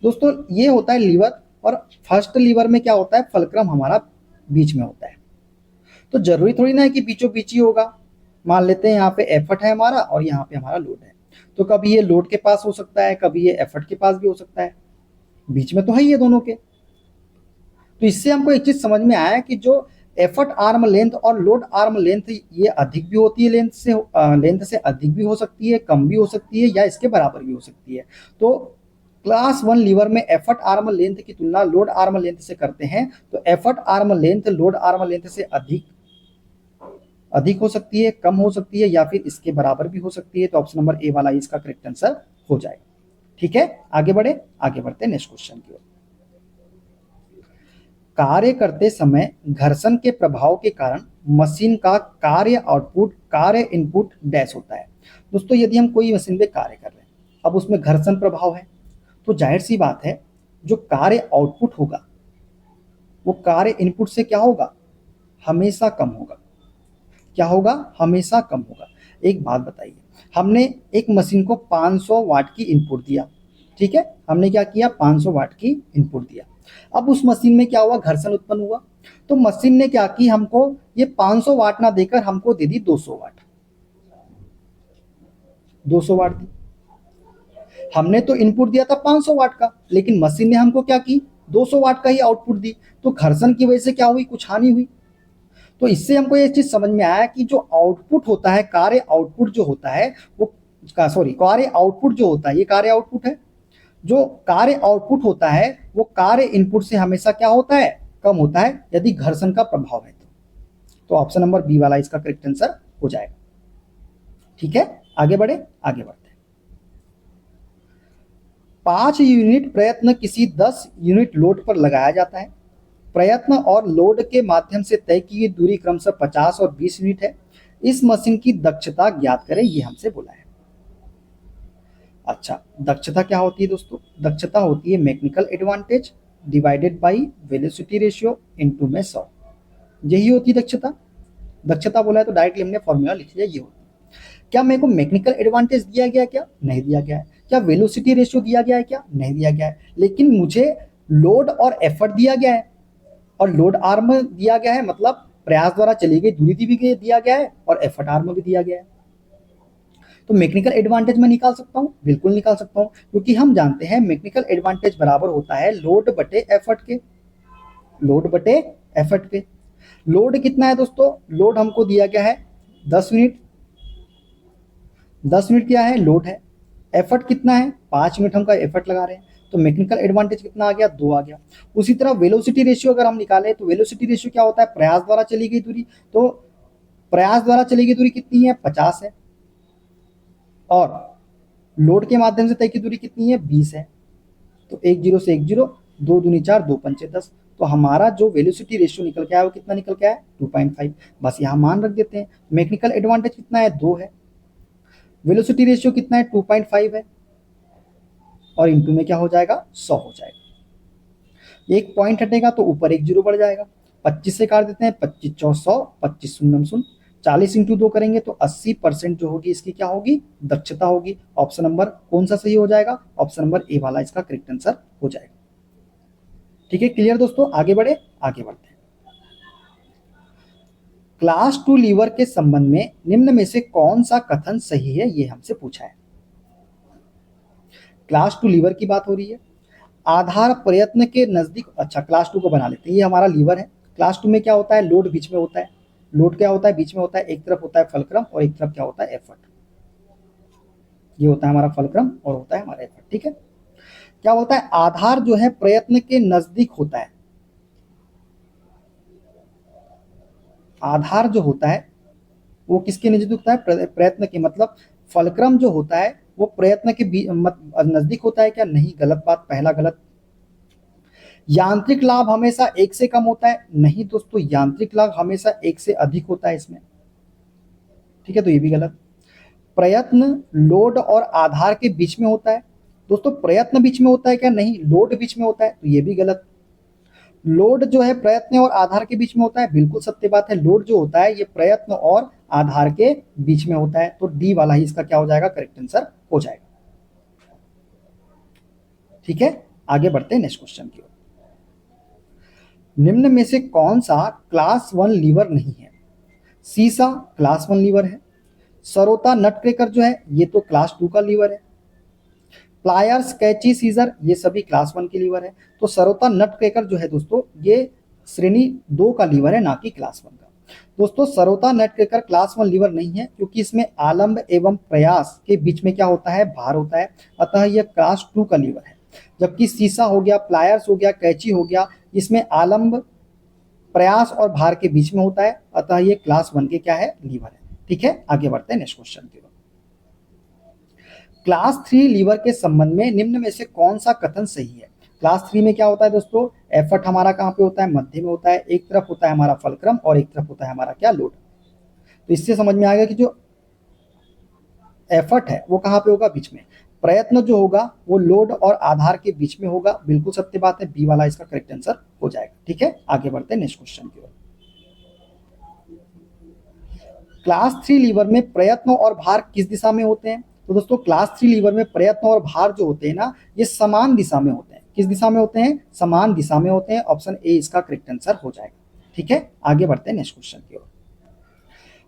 दोस्तों ये होता है लीवर, और फर्स्ट लीवर में क्या होता है, फलक्रम हमारा बीच में होता है। तो जरूरी थोड़ी ना है कि बीचों बीच ही होगा। मान लेते हैं यहाँ पे एफर्ट है हमारा और यहाँ पे हमारा लोड है, तो कभी ये लोड के पास हो सकता है, कभी ये एफर्ट के पास भी हो सकता है। बीच में तो है ये दोनों के। तो इससे हमको एक चीज समझ में आया कि जो एफर्ट आर्म लेंथ और लोड आर्म लेंथ ये अधिक भी होती है, लेंथ से अधिक भी हो सकती है, कम भी हो सकती है, या इसके बराबर भी हो सकती है। तो क्लास 1 लीवर में एफर्ट आर्म लेंथ की तुलना लोड आर्म लेंथ से करते हैं तो effort arm length load arm length से अधिक हो सकती है, कम हो सकती है, या फिर इसके बराबर भी हो सकती है। तो ऑप्शन नंबर ए वाला इसका करेक्ट आंसर हो जाएगा। ठीक है, आगे बढ़ते हैं नेक्स्ट क्वेश्चन की ओर। कार्य करते समय घर्षण के प्रभाव के कारण मशीन का कार्य आउटपुट कार्य इनपुट डैश होता है। दोस्तों यदि हम कोई मशीन पे कार्य कर रहे हैं, अब उसमें घर्षण प्रभाव है, तो जाहिर सी बात है जो कार्य आउटपुट होगा वो कार्य इनपुट से क्या होगा, हमेशा कम होगा। क्या होगा, हमेशा कम होगा। एक बात बताइए, हमने एक मशीन को 500 वाट की इनपुट दिया। ठीक है, हमने क्या किया, 500 वाट की इनपुट दिया। अब उस मशीन में क्या हुआ, घर्षण उत्पन्न हुआ। तो मशीन ने क्या की, हमको ये 500 वाट ना देकर हमको दे दी 200 वाट। 200 वाट दी। हमने तो इनपुट दिया था 500 वाट का, लेकिन मशीन ने हमको क्या की, 200 वाट का ही आउटपुट दी। तो घर्षण की वजह से क्या हुई, कुछ हानि हुई। तो इससे हमको ये चीज समझ में आया कि जो आउटपुट होता है, कार्य आउटपुट जो होता है वो कार्य आउटपुट जो होता है, ये कार्य आउटपुट है। जो कार्य आउटपुट होता है वो कार्य इनपुट से हमेशा क्या होता है, कम होता है, यदि घर्षण का प्रभाव है तो ऑप्शन नंबर बी वाला इसका करेक्ट आंसर हो जाएगा। ठीक है, आगे बढ़ते हैं। 5 यूनिट प्रयत्न किसी 10 यूनिट लोड पर लगाया जाता है। प्रयत्न और लोड के माध्यम से तय की गई दूरी क्रमशः 50 और 20 यूनिट है। इस मशीन की दक्षता ज्ञात करें, ये हमसे बोला है। अच्छा, दक्षता क्या होती है दोस्तों? दक्षता होती है mechanical advantage divided by velocity ratio into में 100। यही होती है दक्षता। दक्षता बोला है तो डायरेक्टली हमने फॉर्मूला लिख लिया, ये होती है। क्या मेरे को मैकेनिकल एडवांटेज दिया गया? क्या नहीं दिया गया है। क्या वेलोसिटी रेशियो दिया गया है? क्या नहीं दिया गया है। लेकिन मुझे लोड और एफर्ट दिया गया है, और लोड आर्म दिया गया है, मतलब प्रयास द्वारा चली गई दूरी भी दिया गया है, और एफर्ट आर्म भी दिया गया है। तो मैकेनिकल एडवांटेज मैं निकाल सकता हूँ, बिल्कुल निकाल सकता हूँ, क्योंकि हम जानते हैं मैकेनिकल एडवांटेज बराबर होता है लोड बटे एफर्ट के। लोड बटे एफर्ट के। लोड कितना है दोस्तों? लोड हमको दिया गया है 10 यूनिट। 10 यूनिट क्या है? लोड है। एफर्ट कितना है? 5 यूनिट हमका एफर्ट लगा रहे हैं। तो मैकेनिकल एडवांटेज कितना आ गया? 2 आ गया। उसी तरह वेलोसिटी रेशियो अगर हम निकालें तो वेलोसिटी रेशियो क्या होता है? प्रयास द्वारा चली गई दूरी। तो प्रयास द्वारा चली गई दूरी कितनी है? 50 है। और लोड के माध्यम से तय की दूरी कितनी है? 20 है। तो 1 0 से 1 0, 2 दूनी 4, 2 पंचे 10। तो हमारा जो वेलोसिटी रेशियो निकल के आया वो कितना निकल के आया? 2.5। बस यहाँ मान रख देते हैं। मैकेनिकल एडवांटेज कितना है? 2 है। वेलोसिटी रेशियो कितना है? 2.5 है। और इंटू में क्या हो जाएगा? 100 हो जाएगा। एक पॉइंट हटेगा तो ऊपर 1 0 बढ़ जाएगा। 25 से काट देते हैं, 25 चौ 100, 25 शून्य शून्य, 40 इंटू 2 करेंगे तो 80% जो होगी इसकी क्या होगी? दक्षता होगी। ऑप्शन नंबर कौन सा सही हो जाएगा? ऑप्शन नंबर ए वाला इसका करेक्ट आंसर हो जाएगा। ठीक है, क्लियर दोस्तों? आगे बढ़े, आगे बढ़ते हैं। क्लास 2 लीवर के संबंध में निम्न में से कौन सा कथन सही है, ये हमसे पूछा है। क्लास 2 लीवर की बात हो रही है। आधार प्रयत्न के नजदीक, अच्छा क्लास 2 को बना लेते हैं, ये हमारा लीवर है। क्लास 2 में क्या होता है? लोड बीच में होता है। लोड क्या होता है? बीच में होता है। एक तरफ होता है फलक्रम और एक तरफ क्या होता है? एफर्ट। ये होता है हमारा फलक्रम और होता है हमारा एफर्ट। ठीक है, क्या बोलता है? आधार जो है प्रयत्न के नजदीक होता है। आधार जो होता है वो किसके नजदीक होता है? प्रयत्न के, मतलब फलक्रम जो होता है वो प्रयत्न के नजदीक होता है क्या? नहीं, गलत बात, पहला गलत। यांत्रिक लाभ हमेशा 1 से कम होता है? नहीं दोस्तों, यांत्रिक लाभ हमेशा 1 से अधिक होता है इसमें। ठीक है, तो ये भी गलत। प्रयत्न लोड और आधार के बीच में होता है। दोस्तों प्रयत्न बीच में होता है क्या? नहीं, लोड बीच में होता है, तो ये भी गलत। लोड जो है प्रयत्न और आधार के बीच में होता है, बिल्कुल सत्य बात है। लोड जो होता है ये प्रयत्न और आधार के बीच में होता है, तो डी वाला ही इसका क्या हो जाएगा? करेक्ट आंसर हो जाएगा। ठीक है, आगे बढ़ते हैं नेक्स्ट क्वेश्चन की ओर। निम्न में से कौन सा क्लास 1 लीवर नहीं है? सीसा क्लास 1 लीवर है। सरोता नट क्रैकर जो है ये तो क्लास 2 का लीवर है। प्लायर्स कैची सीजर ये सभी क्लास 1 के लीवर है। तो सरोता नट क्रैकर जो है दोस्तों ये श्रेणी 2 का लीवर है, ना कि क्लास 1 का। दोस्तों सरोता नट क्रैकर क्लास 1 लीवर नहीं है, क्योंकि इसमें आलंब एवं प्रयास के बीच में क्या होता है? भार होता है, अतः यह क्लास 2 का लीवर है। जबकि सीसा हो गया, प्लायर्स हो गया, कैची हो गया, इसमें आलंब प्रयास और भार के बीच में होता है, अतः ये क्लास 1 के क्या है? लीवर है। ठीक है, आगे बढ़ते हैं नेक्स्ट क्वेश्चन की ओर। क्लास 3 लीवर के संबंध में निम्न में से कौन सा कथन सही है? क्लास 3 में क्या होता है दोस्तों? एफर्ट हमारा कहाँ पे होता है? मध्य में होता है। एक तरफ होता है हमारा फलक्रम और एक तरफ होता है हमारा क्या? लोड। तो इससे समझ में आ गया कि जो एफर्ट है वो कहाँ पे होगा? बीच में। प्रयत्न जो होगा वो लोड और आधार के बीच में होगा, बिल्कुल सत्य बात है। बी वाला इसका करेक्ट आंसर हो जाएगा। ठीक है, आगे बढ़ते हैं नेक्स्ट क्वेश्चन की ओर। क्लास 3 लीवर में प्रयत्न और भार किस दिशा में होते हैं? तो दोस्तों क्लास 3 लीवर में प्रयत्न और भार जो होते हैं ना, ये समान दिशा में होते हैं। किस दिशा में होते हैं? समान दिशा में होते हैं। ऑप्शन ए इसका करेक्ट आंसर हो जाएगा। ठीक है, आगे बढ़ते हैं नेक्स्ट क्वेश्चन की ओर।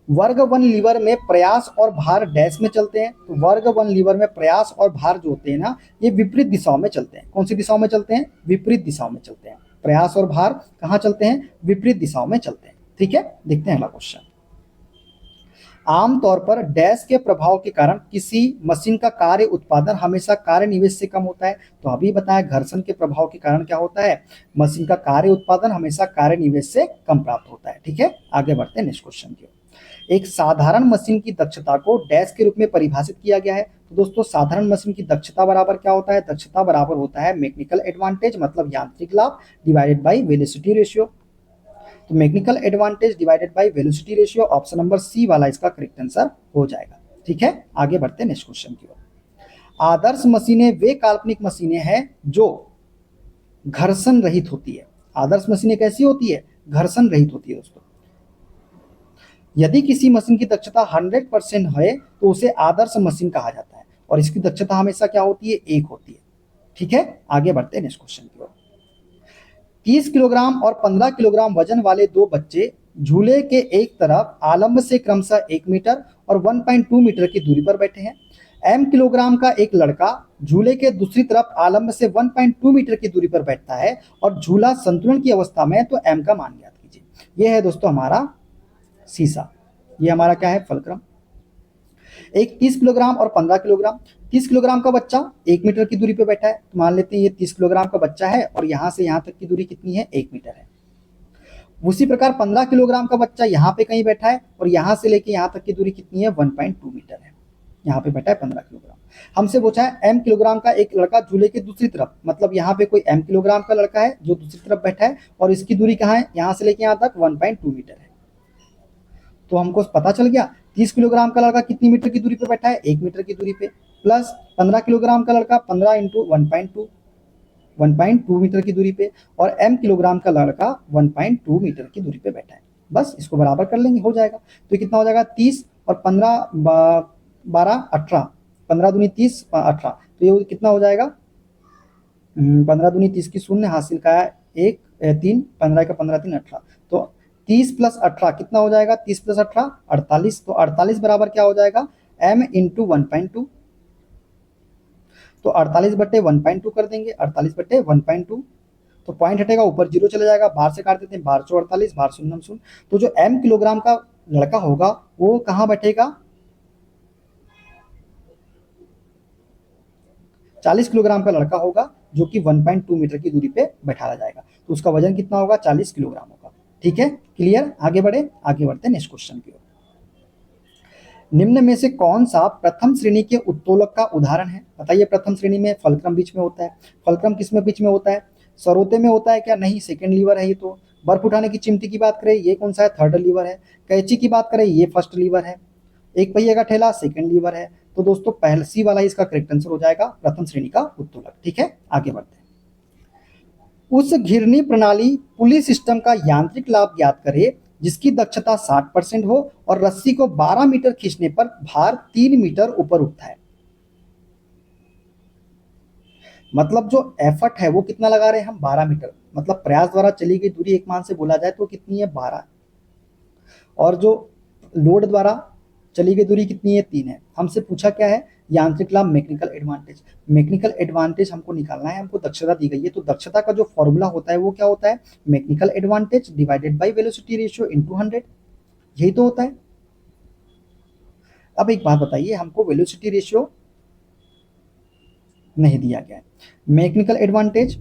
वर्ग 1 लीवर में प्रयास और भार डैश में चलते हैं। तो वर्ग 1 लीवर में प्रयास और भार जो होते हैं ना, ये विपरीत दिशाओं में चलते हैं। कौन सी दिशाओं में चलते हैं? विपरीत दिशाओं में चलते हैं। प्रयास और भार कहाँ चलते हैं? विपरीत दिशाओं में चलते हैं। ठीक है, देखते हैं अगला क्वेश्चन। आमतौर पर डैश के प्रभाव के कारण किसी मशीन का कार्य उत्पादन हमेशा कार्य निवेश से कम होता है। तो अभी बताया घर्षण के प्रभाव के कारण क्या होता है? मशीन का कार्य उत्पादन हमेशा कार्य निवेश से कम प्राप्त होता है। ठीक है, आगे बढ़ते हैं नेक्स्ट क्वेश्चन की ओर। एक साधारण मशीन की दक्षता को डैश के रूप में परिभाषित किया गया है। तो दोस्तों साधारण मशीन की दक्षता बराबर क्या होता है? दक्षता बराबर होता है मैकेनिकल एडवांटेज मतलब यांत्रिक लाभ डिवाइडेड बाय वेलोसिटी रेशियो। तो mechanical advantage divided by velocity ratio option number C वाला इसका करेक्ट आंसर हो जाएगा। ठीक है, आगे बढ़ते हैं नेक्स्ट क्वेश्चन की ओर। आदर्श मशीनें वे काल्पनिक मशीनें हैं जो घर्षण रहित होती है। आदर्श मशीनें कैसी होती है? घर्षण रहित होती है दोस्तों। यदि किसी मशीन की दक्षता 100% है तो उसे आदर्श मशीन कहा जाता है और इसकी दक्षता हमेशा क्या होती है? 1 होती है। ठीक है, आगे बढ़ते हैं नेक्स्ट क्वेश्चन की ओर। 30 किलोग्राम और 15 किलोग्राम वजन वाले दो बच्चे झूले के एक तरफ आलंब से क्रमशः 1 मीटर और 1.2 मीटर की दूरी पर बैठे हैं। m किलोग्राम का एक लड़का झूले के दूसरी तरफ आलंब से 1.2 मीटर की दूरी पर बैठता है और झूला संतुलन की अवस्था में है, तो m का मान ज्ञात कीजिए। यह है दोस्तों हमारा सीसा। ये हमारा क्या है? फलक्रम। एक 30 किलोग्राम और 15 किलोग्राम। 30 किलोग्राम का बच्चा 1 मीटर की दूरी पे बैठा है, तो मान लेते हैं ये 30 किलोग्राम का बच्चा है और यहाँ से यहाँ तक की दूरी कितनी है? 1 मीटर है। उसी प्रकार 15 किलोग्राम का बच्चा यहाँ पे कहीं बैठा है और यहाँ से लेके यहाँ तक की दूरी कितनी है? 1.2 मीटर है। यहाँ पे बैठा है 15 किलोग्राम। हमसे पूछा है m किलोग्राम का एक लड़का झूले की दूसरी तरफ, मतलब यहाँ पे कोई m किलोग्राम का लड़का है जो दूसरी तरफ बैठा है और इसकी दूरी कहाँ है? यहाँ से लेके यहाँ तक 1.2 मीटर है। तो हमको पता चल गया 30 किलोग्राम का लड़का कितनी मीटर की दूरी पे बैठा है? 1 मीटर की दूरी पे, प्लस 15 किलोग्राम का लड़का 15 इंटू 1.2 मीटर की दूरी पे, और m किलोग्राम का लड़का 1.2 मीटर की दूरी पे बैठा है। बस इसको बराबर कर लेंगे, हो जाएगा। तो कितना हो जाएगा? 30 और 15 12 18, 15 दूनी 30 18, तो ये कितना हो जाएगा? 15 दूनी 30 की शून्य, हासिल का है 1 3, 15 का 15 3 18, तो 30 प्लस 18 कितना हो जाएगा? 30 प्लस 18 48, तो 48 बराबर क्या हो जाएगा? m इंटू 1.2, तो 48 बटे 1.2 कर देंगे, 48 बटे 1.2, तो पॉइंट हटेगा, ऊपर जीरो चले जाएगा, बाहर से काट देते हैं, 12 48, बाहर शून्य शून्य। तो जो m किलोग्राम का लड़का होगा वो कहाँ बैठेगा? 40 किलोग्राम का लड़का होगा जो कि 1.2 मीटर की दूरी पे बैठाया जाएगा, तो उसका वजन कितना होगा? 40 किलोग्राम होगा। ठीक है, क्लियर? आगे बढ़ते हैं नेक्स्ट क्वेश्चन की ओर। निम्न में से कौन सा प्रथम श्रेणी के उत्तोलक का उदाहरण है? बताइए, प्रथम श्रेणी में फलक्रम बीच में होता है। फलक्रम किस में बीच में होता है? सरोते में होता है क्या? नहीं, सेकंड लीवर है ये तो। बर्फ उठाने की चिमटी की बात करें, ये कौन सा है? थर्ड लीवर है। कैंची की बात करें, ये फर्स्ट लीवर है। एक पहिए का ठेला सेकंड लीवर है। तो दोस्तों पहले सी वाला इसका करेक्ट आंसर हो जाएगा, प्रथम श्रेणी का उत्तोलक। ठीक है, आगे बढ़ते हैं। उस घिरनी प्रणाली पुली सिस्टम का यांत्रिक लाभ ज्ञात करें जिसकी दक्षता 60% हो और रस्सी को 12 मीटर खींचने पर भार 3 मीटर ऊपर उठता है। मतलब जो एफर्ट है वो कितना लगा रहे हैं हम? 12 मीटर, मतलब प्रयास द्वारा चली गई दूरी एक मान से बोला जाए तो कितनी है? 12, और जो लोड द्वारा चली गई दूरी कितनी है? 3 है। हमसे पूछा क्या है? यांत्रिक लाभ, मैकेनिकल एडवांटेज। मैकेनिकल एडवांटेज हमको निकालना है, हमको दक्षता दी गई है, तो दक्षता का जो फॉर्मूला होता है वो क्या होता है? Mechanical advantage divided by velocity ratio into 100, यही तो होता है। अब एक बात बताइए, हमको वेलोसिटी रेशियो नहीं दिया गया है, मैकेनिकल एडवांटेज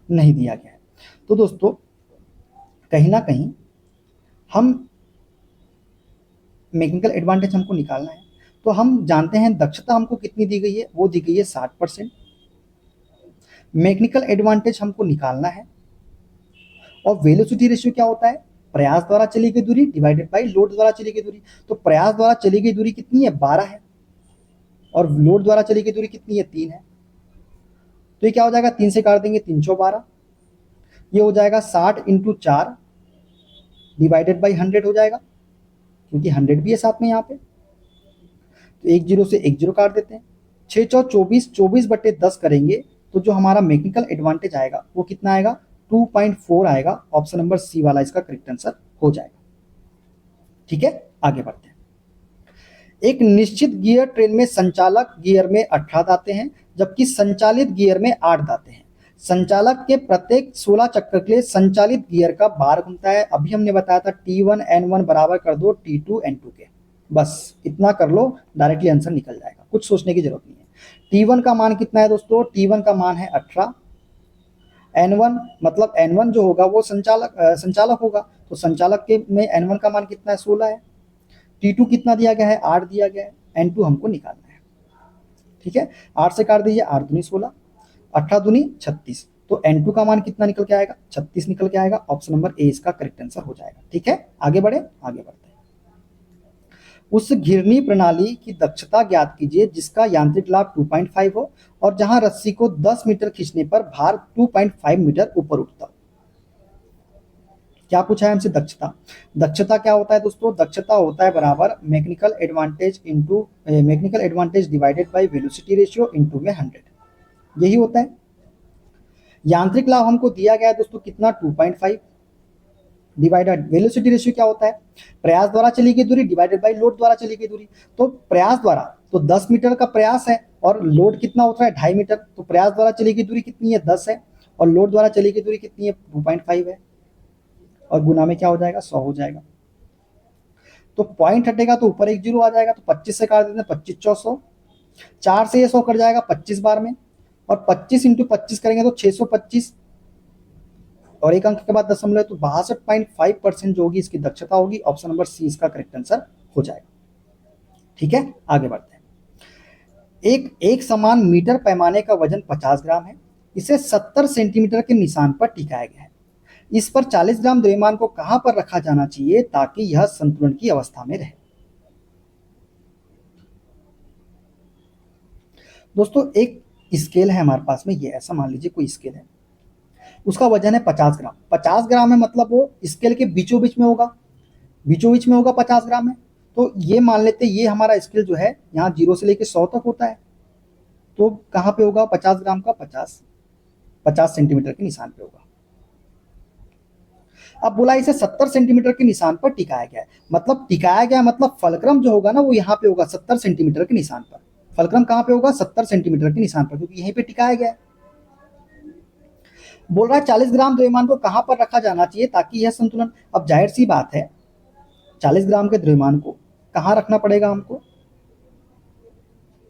नहीं दिया गया है, तो दोस्तों कहीं ना कहीं हम मैकेनिकल एडवांटेज हमको निकालना है, तो हम जानते हैं दक्षता हमको कितनी दी गई है? वो दी गई है 60%। मैकेनिकल एडवांटेज हमको निकालना है, और वेलोसिटी रेशियो क्या होता है? प्रयास द्वारा चली गई दूरी डिवाइडेड बाय लोड द्वारा चली गई दूरी। तो प्रयास द्वारा चली गई दूरी कितनी है? 12 है, और लोड द्वारा चली गई दूरी कितनी है? 3 है। तो ये क्या हो जाएगा? 3 से काट देंगे, 3 चौ 12, ये हो जाएगा 60 इंटू 4 डिवाइडेड बाई 100 हो जाएगा, क्योंकि 100 भी है साथ में यहाँ पे। तो एक जीरो से एक जीरो काट देते हैं, 6 चौ 24, 24 बटे 10 करेंगे तो जो हमारा मैकेनिकल एडवांटेज आएगा वो कितना आएगा? 2.4 आएगा। ऑप्शन नंबर सी वाला इसका करेक्ट आंसर हो जाएगा। ठीक है, आगे बढ़ते हैं। एक निश्चित गियर ट्रेन में संचालक गियर में 18 दांते हैं जबकि संचालित गियर में 8 दांते हैं। संचालक के प्रत्येक 16 चक्कर के लिए संचालित गियर का बार घूमता है। अभी हमने बताया था T1 N1 बराबर कर दो T2 N2 के, बस इतना कर लो, डायरेक्टली आंसर निकल जाएगा, कुछ सोचने की जरूरत नहीं है। T1 का मान कितना है दोस्तों? T1 का मान है 18, N1 मतलब N1 जो होगा वो संचालक होगा, तो संचालक के में N1 का मान कितना है, 16 है। T2 कितना दिया गया है, 8 दिया गया है। N2 हमको निकालना है। ठीक है, 8 से काट दीजिए, 8 दूनी 16, 18 दूनी 36, तो N2 का मान कितना निकल के आएगा, 36 निकल के आएगा। ऑप्शन नंबर ए इसका करेक्ट आंसर हो जाएगा। ठीक है, आगे बढ़े, आगे बढ़ते हैं। उस घिरनी प्रणाली की दक्षता ज्ञात कीजिए जिसका यांत्रिक लाभ 2.5 हो और जहां रस्सी को 10 मीटर खींचने पर भार 2.5 मीटर ऊपर उठता हो। क्या पूछा है हमसे, दक्षता। दक्षता क्या होता है दोस्तों, दक्षता होता है बराबर mechanical advantage divided by velocity ratio into में 100, यही होता है। यांत्रिक लाभ हमको दिया गया है दोस्तों कितना, 2.5 डिवाइडेड वेलोसिटी रेशियो क्या होता है, प्रयास द्वारा चली गई दूरी डिवाइडेड बाय लोड द्वारा चली गई दूरी। तो प्रयास द्वारा तो 10 मीटर का प्रयास है और लोड कितना होता है, 2.5 मीटर, तो प्रयास द्वारा चली गई दूरी कितनी है, 10 है, और लोड द्वारा चली गई दूरी कितनी है, 2.5 है, और गुना में क्या हो जाएगा, 100 हो जाएगा। तो पॉइंट हटेगा तो ऊपर एक जीरो आ जाएगा, तो 25 से काट देते हैं, 25 चौ 100, 4 से ये 100 कट जाएगा 25 बार में, और 25 इंटू 25 करेंगे तो 625, और एक अंक के बाद दशमलव, तो 62.5% जो होगी इसकी दक्षता होगी। ऑप्शन नंबर सी इसका करेक्ट आंसर हो जाएगा। ठीक है, आगे बढ़ते हैं। एक समान मीटर पैमाने का वजन 50 ग्राम है, इसे 70 सेंटीमीटर के निशान पर टिकाया गया है। इस पर 40 ग्राम द्रव्यमान को कहां पर रखा जाना चाहिए ताकि यह संतुलन की अवस्था में रहे। दोस्तों एक स्केल है हमारे पास में, ये ऐसा मान लीजिए कोई स्केल है, उसका वजन है 50 ग्राम। 50 ग्राम है मतलब वो स्केल के बीचों बीच में होगा, बीचों बीच में होगा 50 ग्राम है। तो ये मान लेते ये हमारा स्केल जो है यहाँ 0 से लेकर 100 तक होता है, तो कहाँ पे होगा 50 ग्राम का, 50 सेंटीमीटर के निशान पे होगा। अब बोला इसे 70 सेंटीमीटर के निशान पर टिकाया गया है, मतलब टिकाया गया मतलब फलक्रम जो होगा ना वो यहाँ पे होगा 70 सेंटीमीटर के निशान पर। फलक्रम कहाँ पे होगा, 70 सेंटीमीटर के निशान पर, क्योंकि यहीं पे टिकाया गया है। बोल रहा है 40 ग्राम द्रव्यमान को कहां पर रखा जाना चाहिए ताकि यह संतुलन। अब जाहिर सी बात है 40 ग्राम के द्रव्यमान को कहां रखना पड़ेगा हमको कि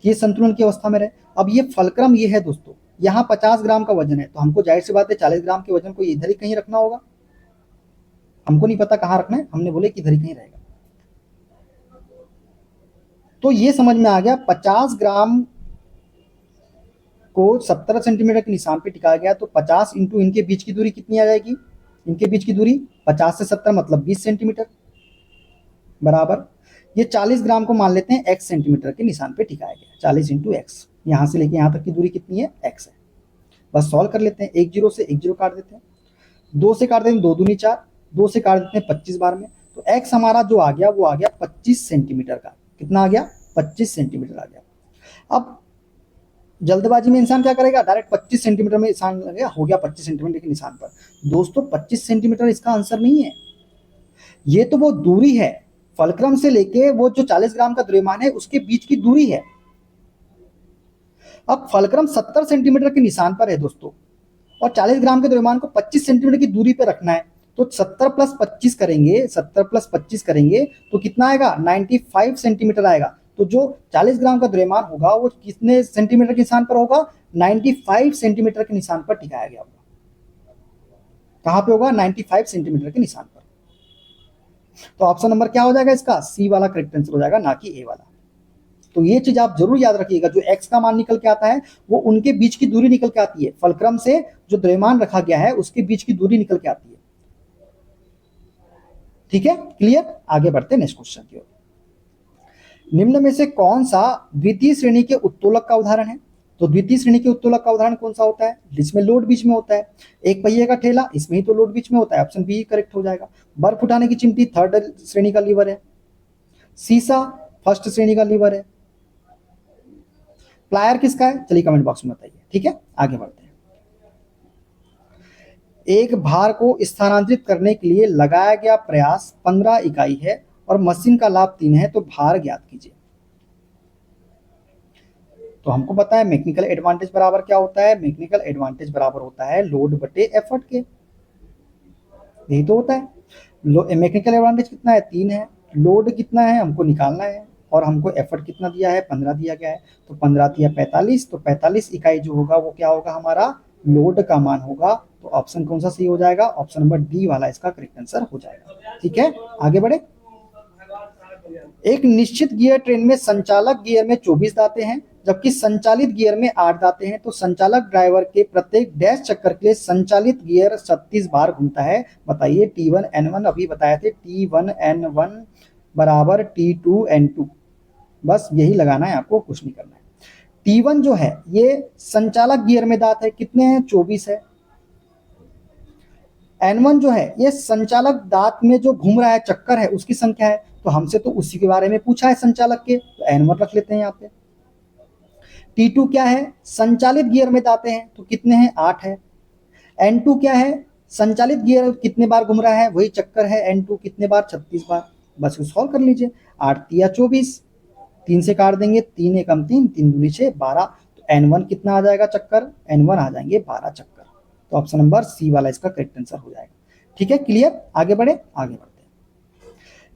ये संतुलन की अवस्था में रहे। अब ये फलक्रम ये है दोस्तों, यहाँ 50 ग्राम का वजन है, तो हमको जाहिर सी बात है 40 ग्राम के वजन को इधर ही कहीं रखना होगा। हमको नहीं पता कहां रखना है, हमने बोले कि इधर ही कहीं रहेगा। तो ये समझ में आ गया, 50 ग्राम को 70 सेंटीमीटर के निशान पे टिकाया गया, तो 50 इंटू इनके बीच की दूरी कितनी आ जाएगी, इनके बीच की दूरी 50 से 70 मतलब 20 सेंटीमीटर बराबर, ये 40 ग्राम को मान लेते हैं x सेंटीमीटर के निशान पे टिकाया गया, 40 इंटू एक्स, यहाँ से लेके यहाँ तक की दूरी कितनी है, x है। बस सॉल्व कर लेते हैं, एक जीरो से एक जीरो काट देते हैं, 2 से काट देते हैं, 2 दूनी 4, 2 से काट देते हैं 25 बार में, तो x हमारा जो आ गया वो आ गया 25 सेंटीमीटर का। कितना आ गया, 25 सेंटीमीटर आ गया। अब जल्दबाजी में इंसान क्या करेगा, डायरेक्ट 25 सेंटीमीटर में निशान लगेगा, हो गया 25 सेंटीमीटर के निशान पर। दोस्तों 25 सेंटीमीटर इसका आंसर नहीं है, ये तो वो दूरी है फलक्रम से लेके वो जो 40 ग्राम का द्रव्यमान है उसके बीच की दूरी है। अब फलक्रम 70 सेंटीमीटर के निशान पर है दोस्तों, और 40 ग्राम के द्रव्यमान को 25 सेंटीमीटर की दूरी पर रखना है, तो 70 प्लस 25 करेंगे, 70 प्लस 25 करेंगे तो कितना आएगा, 95 सेंटीमीटर आएगा। तो जो 40 ग्राम का द्रव्यमान होगा वो कितने सेंटीमीटर के निशान पर होगा, 95 सेंटीमीटर के निशान पर टिकाया गया होगा। कहां पे होगा, 95 सेंटीमीटर के निशान पर। तो ऑप्शन नंबर क्या हो जाएगा इसका, सी वाला करेक्ट आंसर हो जाएगा, ना कि ए वाला। तो ये चीज आप जरूर याद रखिएगा, जो एक्स का मान निकल के आता है वो उनके बीच की दूरी निकल के आती है, फलक्रम से जो द्रव्यमान रखा गया है उसके बीच की दूरी निकल के आती है। ठीक है, क्लियर, आगे बढ़ते हैं नेक्स्ट क्वेश्चन की ओर। निम्न में से कौन सा द्वितीय श्रेणी के उत्तोलक का उदाहरण है। तो द्वितीय श्रेणी के उत्तोलक का उदाहरण कौन सा होता है, जिसमें लोड बीच में होता है। एक पहिए का ठेला, इसमें ही तो लोड बीच में होता है, ऑप्शन बी करेक्ट हो जाएगा। बर्फ उठाने की चिमटी थर्ड श्रेणी का लीवर है। सीसा फर्स्ट श्रेणी का लीवर है। प्लायर किसका है, चलिए कमेंट बॉक्स में बताइए। ठीक है, आगे बढ़ते हैं। एक भार को स्थानांतरित करने के लिए लगाया गया प्रयास 15 इकाई है और मशीन का लाभ 3 है, तो भार ज्ञात कीजिए। तो हमको पता है मैकेनिकल एडवांटेज बराबर क्या होता है, मैकेनिकल एडवांटेज बराबर होता है लोड बटे एफर्ट के, यही तो होता है। मैकेनिकल एडवांटेज कितना है, 3 है, लोड कितना है हमको निकालना है, और हमको एफर्ट कितना दिया है, 15 दिया गया है, तो 15 दिया 45, तो 45 इकाई जो होगा वो क्या होगा, हमारा लोड का मान होगा तो ऑप्शन कौन सा सही हो जाएगा? ऑप्शन नंबर डी वाला इसका करेक्ट आंसर हो जाएगा। ठीक है, आगे बढ़े। एक निश्चित गियर ट्रेन में संचालक गियर में 24 दांते हैं, जबकि संचालित गियर में 8 दांते हैं, तो संचालक ड्राइवर के प्रत्येक डैश चक्कर के लिए संचालित गियर 36 बार घूमता है। बताइए T1N1 अभी बताए थे, T1N1 बराबर T2N2, बस यही लगाना है आपको, कुछ नहीं करना है। T1 जो है ये संचालक गियर में दांत है, कितने हैं? 24 है। N1 जो है ये संचालक दांत में जो घूम रहा है, चक्कर है, उसकी संख्या है, तो हमसे तो उसी के बारे में पूछा है संचालक के, तो N1 रख लेते हैं यहाँ पे। T2 क्या है? संचालित गियर में दांते हैं, तो कितने हैं? 8 है। N2 क्या है? संचालित गियर कितने बार घूम रहा है, वही चक्कर है, N2 कितने बार? 36 बार। बस इसको सॉल्व कर लीजिए। 8 तिया 24, 3 से काट देंगे, 3 एकम 3, 3 दूनी 6, 12, तो N1 कितना आ जाएगा चक्कर? N1 आ जाएंगे 12 चक्कर। तो ऑप्शन नंबर सी वाला इसका करेक्ट आंसर हो जाएगा। ठीक है, क्लियर? आगे बढ़े, आगे बढ़ते हैं।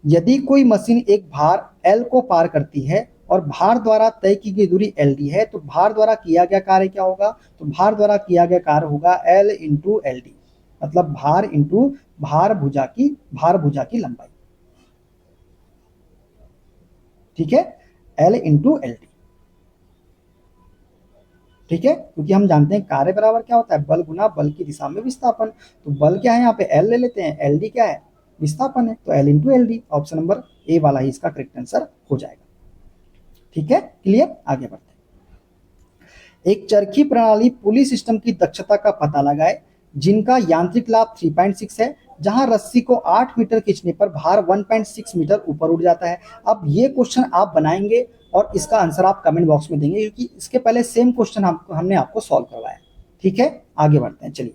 यदि कोई मशीन एक भार L को पार करती है और भार द्वारा तय की गई दूरी LD है, तो भार द्वारा किया गया कार्य क्या होगा? तो भार द्वारा किया गया कार्य होगा L इंटू LD, मतलब भार इंटू भार भुजा की लंबाई। ठीक है, L इंटू LD। ठीक है, क्योंकि हम जानते हैं कार्य बराबर क्या होता है? बल गुना बल की दिशा में विस्थापन। तो बल क्या है यहाँ पे? L ले लेते हैं, LD क्या है? विस्थापन है, तो L into LD। Option number A वाला ही इसका करेक्ट आंसर हो जाएगा। ठीक है, क्लियर? आगे बढ़ते हैं। एक चरखी प्रणाली पुली सिस्टम की दक्षता का पता लगाए जिनका यांत्रिक लाभ 3.6 है, जहां रस्सी को 8 मीटर खींचने पर भार 1.6 मीटर ऊपर उठ जाता है। अब ये क्वेश्चन आप बनाएंगे और इसका आंसर आप कमेंट बॉक्स में देंगे, क्योंकि इसके पहले सेम क्वेश्चन हमने आपको सॉल्व करवाया। ठीक है, आगे बढ़ते हैं। चलिए,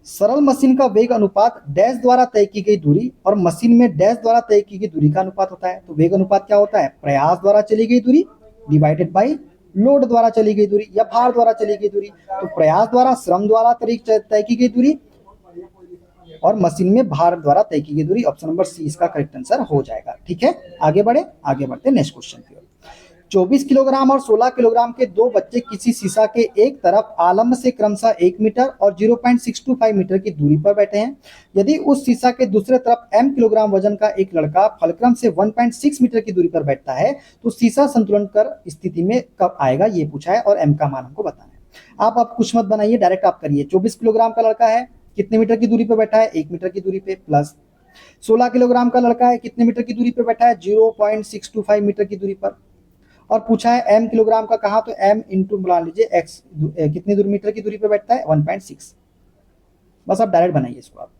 सरल मशीन का वेग अनुपात डैश द्वारा तय की गई दूरी और मशीन में डैश द्वारा तय की गई दूरी का अनुपात होता है। तो वेग अनुपात क्या होता है? प्रयास द्वारा चली गई दूरी डिवाइडेड बाई लोड द्वारा चली गई दूरी या भार द्वारा चली गई दूरी। तो प्रयास द्वारा, श्रम द्वारा तय की गई दूरी और मशीन में भार द्वारा तय की गई दूरी। ऑप्शन नंबर सी इसका करेक्ट आंसर हो जाएगा। ठीक है, आगे बढ़े, आगे बढ़ते नेक्स्ट क्वेश्चन की ओर। 24 किलोग्राम और 16 किलोग्राम के दो बच्चे किसी शीशा के एक तरफ आलम्ब से क्रमशः 1 मीटर और 0.625 मीटर की दूरी पर बैठे हैं। यदि उस शीशा के दूसरे तरफ m किलोग्राम वजन का एक लड़का फलक्रम से 1.6 मीटर की दूरी पर बैठता है, तो शीशा संतुलन कर स्थिति में कब आएगा, ये पूछा है और m का मान हमको बताना है। आप कुछ मत बनाइए, डायरेक्ट आप करिए। 24 किलोग्राम का लड़का है, कितने मीटर की दूरी पर बैठा है? 1 मीटर की दूरी पे, प्लस 16 किलोग्राम का लड़का है, कितने मीटर की दूरी पर बैठा है? 0.625 मीटर की दूरी पर। और पूछा है m किलोग्राम का, कहा? तो m इंटू बुला लीजिए x, कितनी दूरी मीटर की दूरी पे बैठता है? 1.6। बस आप डायरेक्ट बनाइए इसको आप।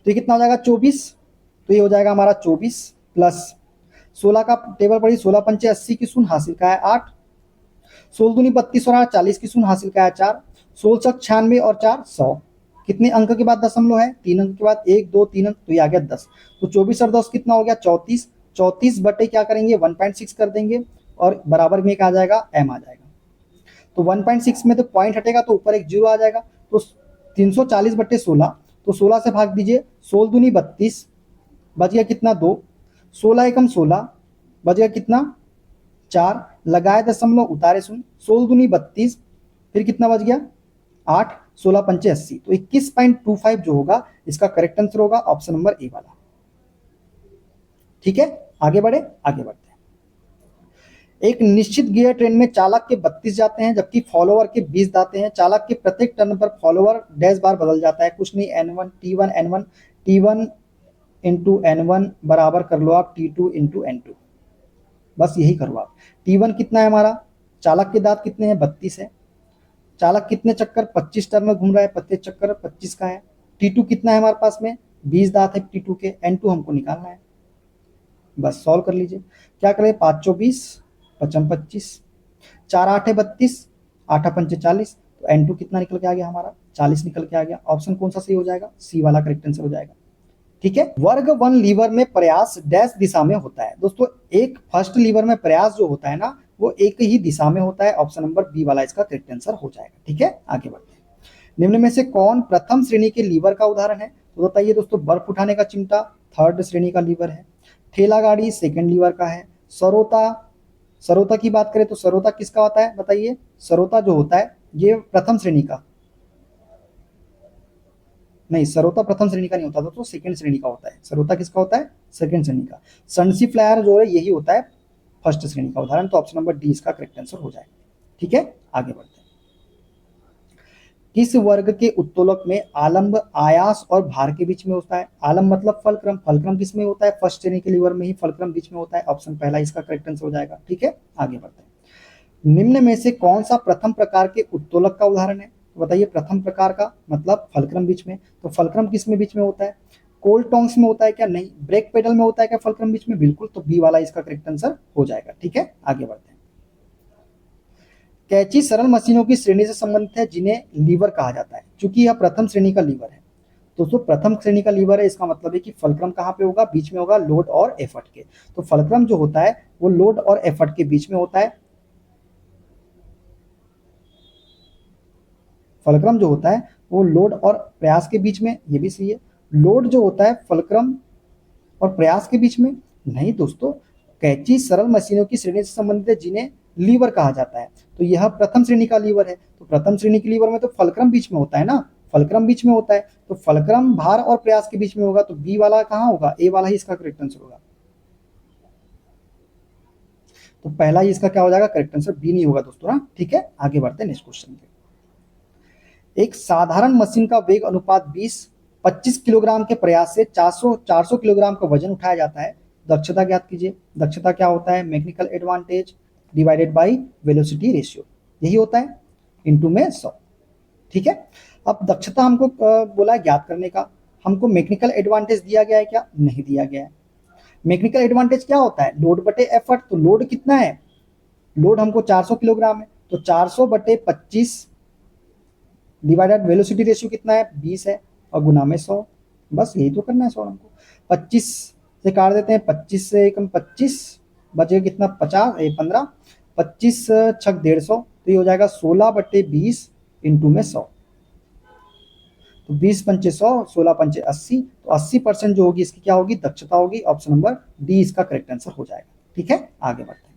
तो ये कितना हो जाएगा? 24। तो ये हो जाएगा हमारा 24 प्लस 16 का टेबल पड़ी, 16 पंचे 80 की शून्य हासिल का है 8, 16 दूनी 32 और 8 40 की शून्य हासिल का है 4, 16 छक 96 और 4 100। कितने अंक के बाद दशमलव है? 3 अंक के बाद 1 2 3 अंक, तो ये आ गया 10। तो 24 और 10 कितना हो गया? 34। 34 बटे क्या करेंगे? 1.6 कर देंगे और बराबर में एक आ जाएगा, m आ जाएगा। तो 1.6 में तो पॉइंट हटेगा तो ऊपर एक 0 आ जाएगा। तो 340 बटे 16, तो 16 से भाग दीजिए, 16 दूनी 32, बच गया कितना? 2, 16 एकम 16, बच गया कितना? 4, लगाए दशमलव उतारे शून्य, 16 दूनी 32, फिर कितना बच गया? 8, 16 पंचे 80, तो 21.25 जो होगा इसका करेक्ट आंसर होगा ऑप्शन नंबर ए वाला। ठीक है, आगे बढ़े, आगे बढ़ते हैं। एक निश्चित गियर ट्रेन में चालक के 32 जाते हैं, जबकि फॉलोअर के 20 जाते हैं। चालक के प्रत्येक टर्न पर फॉलोअर डैश बार बदल जाता है, कुछ नहीं, N1 T1N1 T1 into N1 बराबर कर लो आप T2 इंटू N2, बस यही करो आप। T1 कितना है हमारा? चालक के दांत कितने हैं? 32 है। चालक कितने चक्कर? 25 टर्न में घूम रहा है, प्रत्येक चक्कर 25 का है। T2 कितना है हमारे पास में? 20 दांत है T2 के, N2 हमको निकालना है, बस सॉल्व कर लीजिए। क्या करें? 5 24 55 25, 4 8 32, 8 पंचे 40, तो N2 कितना निकल के आ गया हमारा? 40 निकल के आ गया। ऑप्शन कौन सा सही हो जाएगा? सी वाला करेक्ट आंसर हो जाएगा। ठीक है, वर्ग 1 लीवर में प्रयास डैश दिशा में होता है। दोस्तों, एक फर्स्ट लीवर में प्रयास जो होता है ना, वो एक ही दिशा में होता है। ऑप्शन नंबर बी वाला इसका करेक्ट आंसर हो जाएगा। ठीक है, आगे बढ़ते हैं। निम्न में से कौन प्रथम श्रेणी के लीवर का उदाहरण है? तो बताइए दोस्तों, बर्फ उठाने का चिमटा थर्ड श्रेणी का लीवर है, ठेला गाड़ी सेकंड लीवर का है, सरोता की बात करें तो सरोता किसका होता है? बताइए, सरोता जो होता है ये प्रथम श्रेणी का नहीं, सरोता प्रथम श्रेणी का नहीं होता दोस्तों, सेकंड श्रेणी का होता है। सरोता किसका होता है? सेकंड श्रेणी का। सनसी फ्लायर जो है यही होता है फर्स्ट श्रेणी का उदाहरण। तो ऑप्शन नंबर डी इसका करेक्ट आंसर हो जाएगा। ठीक है, आगे बढ़ते हैं। किस वर्ग के उत्तोलक में आलंब आयास और भार के बीच में होता है? आलंब मतलब फलक्रम, फलक्रम किस में होता है? फर्स्ट श्रेणी के लीवर में ही फलक्रम बीच में होता है। ऑप्शन पहला इसका करेक्ट आंसर हो जाएगा। ठीक है, आगे बढ़ते हैं। निम्न में से कौन सा प्रथम प्रकार के उत्तोलक का उदाहरण है? तो बताइए, प्रथम प्रकार का मतलब फलक्रम बीच में, तो फलक्रम किस में बीच में होता है? कोल्ड टोंग्स में होता है क्या? नहीं। ब्रेक पेडल में होता है क्या फलक्रम बीच में? बिल्कुल, तो बी वाला इसका करेक्ट आंसर हो जाएगा। ठीक है, आगे बढ़ते हैं। कैंची सरल मशीनों की श्रेणी से संबंधित है जिन्हें लीवर कहा जाता है। चूंकि यह प्रथम श्रेणी का लीवर है, दोस्तों प्रथम श्रेणी का लीवर है, इसका मतलब है कि फलक्रम कहाँ पे होगा? बीच में होगा लोड और एफर्ट के। तो फलक्रम जो होता है वो लोड और एफर्ट के बीच में होता है। फलक्रम जो होता है वो लोड और प्रयास के बीच में, ये भी सही है। लोड जो होता है फलक्रम और प्रयास के बीच में नहीं दोस्तों, कैंची सरल मशीनों की श्रेणी से संबंधित है जिन्हें लीवर कहा जाता है। तो यह प्रथम श्रेणी का लीवर है, तो प्रथम श्रेणी के लीवर में तो फलक्रम बीच में होता है ना, फलक्रम बीच में होता है, तो फलक्रम भार और प्रयास के बीच में होगा, तो बी वाला कहाँ होगा? ए वाला ही इसका करेक्ट आंसर होगा। तो पहला ही इसका क्या हो जाएगा? करेक्ट आंसर बी नहीं होगा दोस्तों ना। ठीक है, आगे बढ़ते हैं नेक्स्ट क्वेश्चन पे। एक साधारण मशीन का वेग अनुपात 20-25 किलोग्राम के प्रयास से 400 किलोग्राम का वजन उठाया जाता है। दक्षता ज्ञात कीजिए। दक्षता क्या होता है? Mechanical advantage divided by velocity ratio, यही होता है, इनटू में 100। ठीक है, अब दक्षता हमको बोला है ज्ञात करने का। हमको मैकेनिकल एडवांटेज दिया गया है क्या? नहीं दिया गया है। मैकेनिकल एडवांटेज क्या होता है? लोड बटे एफर्ट। तो लोड कितना है? लोड हमको 400 किलोग्राम है, तो 400 बटे 25 डिवाइडेड वेलोसिटी रेशियो कितना है? 20 है, और गुना में 100। बस यही तो करना है सर हमको। 25 से काट देते हैं, 25 से कम 25 बचेगा कितना? 15। 25 छक 150, तो ये हो जाएगा 16 बटे 20 इंटू में 100। तो 20 पंचे 100, 16 पंचे 80, तो 80% जो होगी इसकी क्या होगी? दक्षता होगी। ऑप्शन नंबर डी इसका करेक्ट आंसर हो जाएगा। ठीक है, आगे बढ़ते हैं।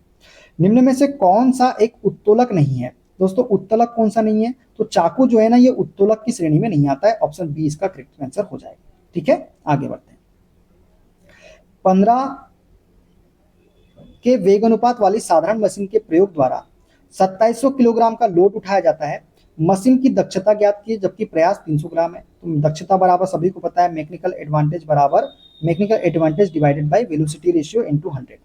निम्न में से कौन सा एक उत्तोलक नहीं है? दोस्तों उत्तोलक कौन सा नहीं है? तो चाकू जो है ना, ये उत्तोलक की श्रेणी में नहीं आता है। ऑप्शन बी इसका करेक्ट आंसर हो जाएगा। ठीक है, आगे बढ़ते हैं। 15 के वेग अनुपात वाली साधारण मशीन के प्रयोग द्वारा 2700 किलोग्राम का लोड उठाया जाता है। मशीन की दक्षता ज्ञात की, जबकि प्रयास 300 ग्राम है। तो दक्षता बराबर सभी को पता है, मैकेनिकल एडवांटेज बराबर mechanical advantage divided by velocity ratio into 100।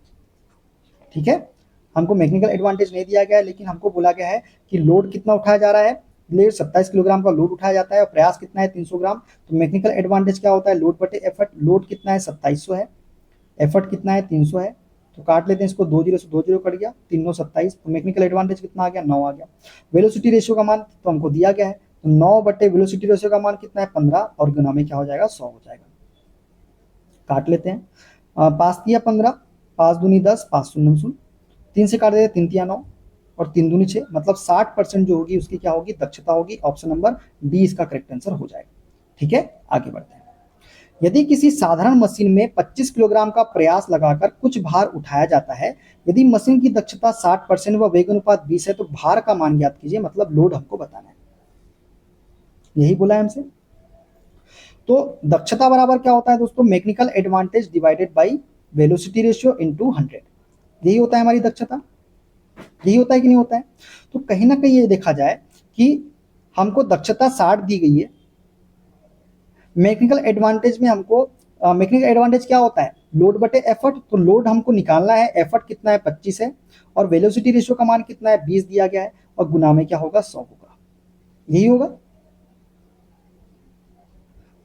ठीक है, हमको मैकेनिकल एडवांटेज नहीं दिया गया है, लेकिन हमको बोला गया है कि लोड कितना उठाया जा रहा है? लेड 27 किलोग्राम का लोड उठाया जाता है, और प्रयास कितना है? 300 ग्राम। तो मैकेनिकल एडवांटेज क्या होता है? लोड बटे एफर्ट। लोड कितना है? 2700 है, एफर्ट कितना है? 300 है, तो काट लेते हैं इसको, 2 0 से 2 0 कट गया, 3 9 27। तो मैकेनिकल एडवांटेज कितना आ गया? 9 आ गया। वेलोसिटी रेशियो का मान तो हमको दिया गया है, तो 9 बटे वेलोसिटी रेशियो का मान कितना है? 15, और गुना में क्या हो जाएगा? 100 हो जाएगा। काट लेते हैं, 5 दिया 15, 5 दूनी 10, 5 शून्य शून्य, 3 से काट देते, 3 तिया 9, और 3 दूनी 6, मतलब 60% जो होगी उसकी क्या होगी? दक्षता होगी। ऑप्शन नंबर डी इसका करेक्ट आंसर हो जाएगा। ठीक है, आगे बढ़ते हैं। यदि किसी साधारण मशीन में 25 किलोग्राम का प्रयास लगाकर कुछ भार उठाया जाता है, यदि मशीन की दक्षता 60% व वेग अनुपात 20 है, तो भार का मान ज्ञात कीजिए, मतलब लोड हमको बताना है, यही बोला है हमसे। तो दक्षता बराबर क्या होता है दोस्तों? Mechanical advantage divided by velocity ratio into 100, यही होता है हमारी दक्षता। यही होता है कि नहीं होता है? तो कहीं ना कहीं ये देखा जाए कि हमको दक्षता 60 दी गई है, मैकेनिकल एडवांटेज में हमको मैकेनिकल एडवांटेज क्या होता है? लोड बटे एफर्ट। तो लोड हमको निकालना है, एफर्ट कितना है? 25 है, और वेलोसिटी रेशियो का मान कितना है? 20 दिया गया है, और गुना में क्या होगा? 100 होगा, यही होगा।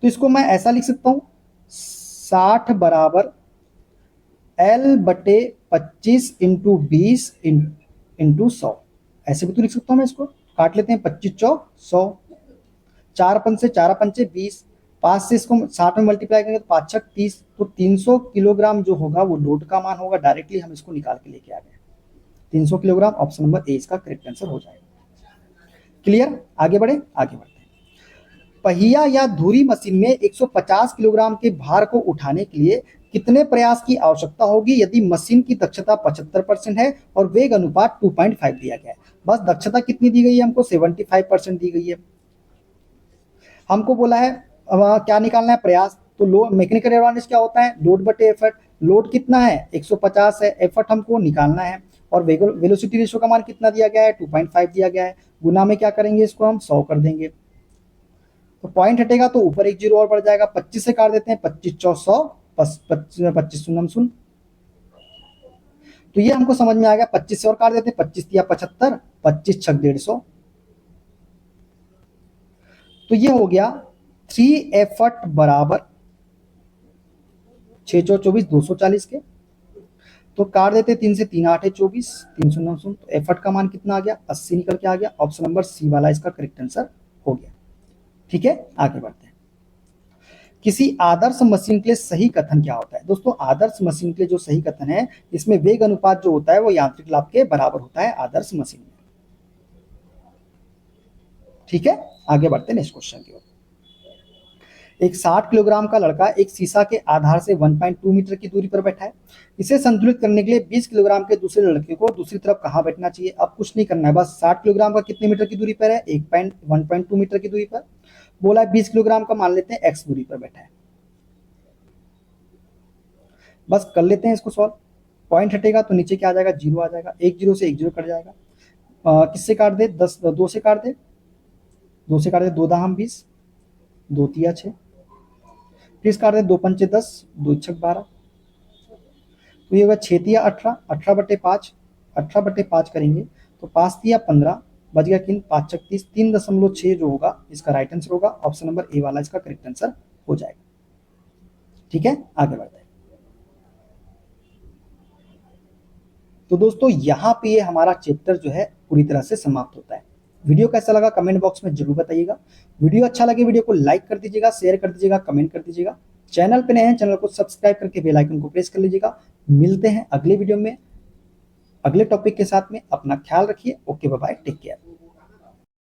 तो इसको मैं ऐसा लिख सकता हूं, 60 बराबर L बटे 25 इंटू 20 इंटू 100, ऐसे भी तो लिख सकता हूं मैं इसको। काट लेते हैं, 25 चौक 100, 4 पंचे 4 पंचे 20, 5 से इसको 60 में मल्टीप्लाई करेंगे तो 5 छक 30, तो 300 किलोग्राम जो होगा वो लोड का मान होगा। डायरेक्टली हम इसको निकाल के लेके आ गए, 300 किलोग्राम। ऑप्शन नंबर ए इसका करेक्ट आंसर हो जाएगा। क्लियर, आगे बढ़े, आगे बढ़ते हैं। पहिया या धुरी मशीन में 150 किलोग्राम के भार को उठाने के लिए कितने प्रयास की आवश्यकता होगी यदि मशीन की दक्षता 75% है और वेग अनुपात 2.5 दिया गया है। बस दक्षता कितनी दी गई है हमको, 75% दी गई है। हमको बोला है क्या निकालना है, प्रयास। तो लोड मैकेनिकल एडवांटेज क्या होता है, लोड बटे एफर्ट। लोड कितना है 150 है, एफर्ट हमको निकालना है, और वेलोसिटी रेशियो का मान कितना दिया गया है 2.5 दिया गया है। गुना में क्या करेंगे, इसको हम 100 कर देंगे, तो पॉइंट हटेगा तो ऊपर एक जीरो और बढ़ जाएगा। 25 से काट देते हैं, 25 चौ 100, 25 शून्य शून्य। तो ये हमको समझ में आ गया। 25 से और काट देते हैं, 25 दिया 75, 25 छक 150। तो ये हो गया 3 एफर्ट बराबर 6 चौ 24, 240 के। तो काट देते 3 से 3 8 है 24, 3 शून्य शून्य। तो एफर्ट का मान कितना आ गया, 80 निकल के आ गया। ऑप्शन नंबर सी वाला इसका करेक्ट आंसर हो गया। ठीक है, आगे बढ़ते हैं। किसी आदर्श मशीन के लिए सही कथन क्या होता है। दोस्तों आदर्श मशीन के लिए जो सही कथन है, इसमें वेग अनुपात जो होता है वो यांत्रिक लाभ के बराबर होता है आदर्श मशीन में। ठीक है, आगे बढ़ते हैं नेक्स्ट क्वेश्चन की ओर। एक 60 किलोग्राम का लड़का एक शीशा के आधार से 1.2 मीटर की दूरी पर बैठा है। इसे संतुलित करने के लिए 20 किलोग्राम के दूसरे लड़के को दूसरी तरफ कहां बैठना चाहिए। अब कुछ नहीं करना है, बस 60 किलोग्राम का कितने मीटर की दूरी पर है, 1.2 मीटर की दूरी पर। बोला है 20 किलोग्राम का, मान लेते हैं एक्स दूरी पर बैठा है। बस कर लेते हैं इसको सॉल्व। पॉइंट हटेगा तो नीचे क्या आ जाएगा, जीरो आ जाएगा। एक जीरो से एक जीरो कट जाएगा। किससे काट दे, 10 2 से काट दे, 2 से काट दे, 2 दाहम 20, 2 तिया 6। फिर काट दे, 2 पंचे 10, 2 छक 12। तो ये होगा 6 तिया 18, 18 बटे 5, 18 बटे 5 करेंगे तो 5 तिया 15, बच गया किन 5 छक 30, 3.6 जो होगा इसका राइट आंसर होगा। ऑप्शन नंबर ए वाला इसका करेक्ट आंसर हो जाएगा। ठीक है, आगे बढ़ते हैं। तो दोस्तों यहाँ पे ये हमारा चैप्टर जो है पूरी तरह से समाप्त होता है। वीडियो कैसा लगा कमेंट बॉक्स में जरूर बताइएगा। वीडियो अच्छा लगे वीडियो को लाइक कर दीजिएगा, शेयर कर दीजिएगा, कमेंट कर दीजिएगा। चैनल पे नए हैं चैनल को सब्सक्राइब करके बेल आइकन को प्रेस कर लीजिएगा। मिलते हैं अगले वीडियो में अगले टॉपिक के साथ में। अपना ख्याल रखिए। Okay, bye bye, take care.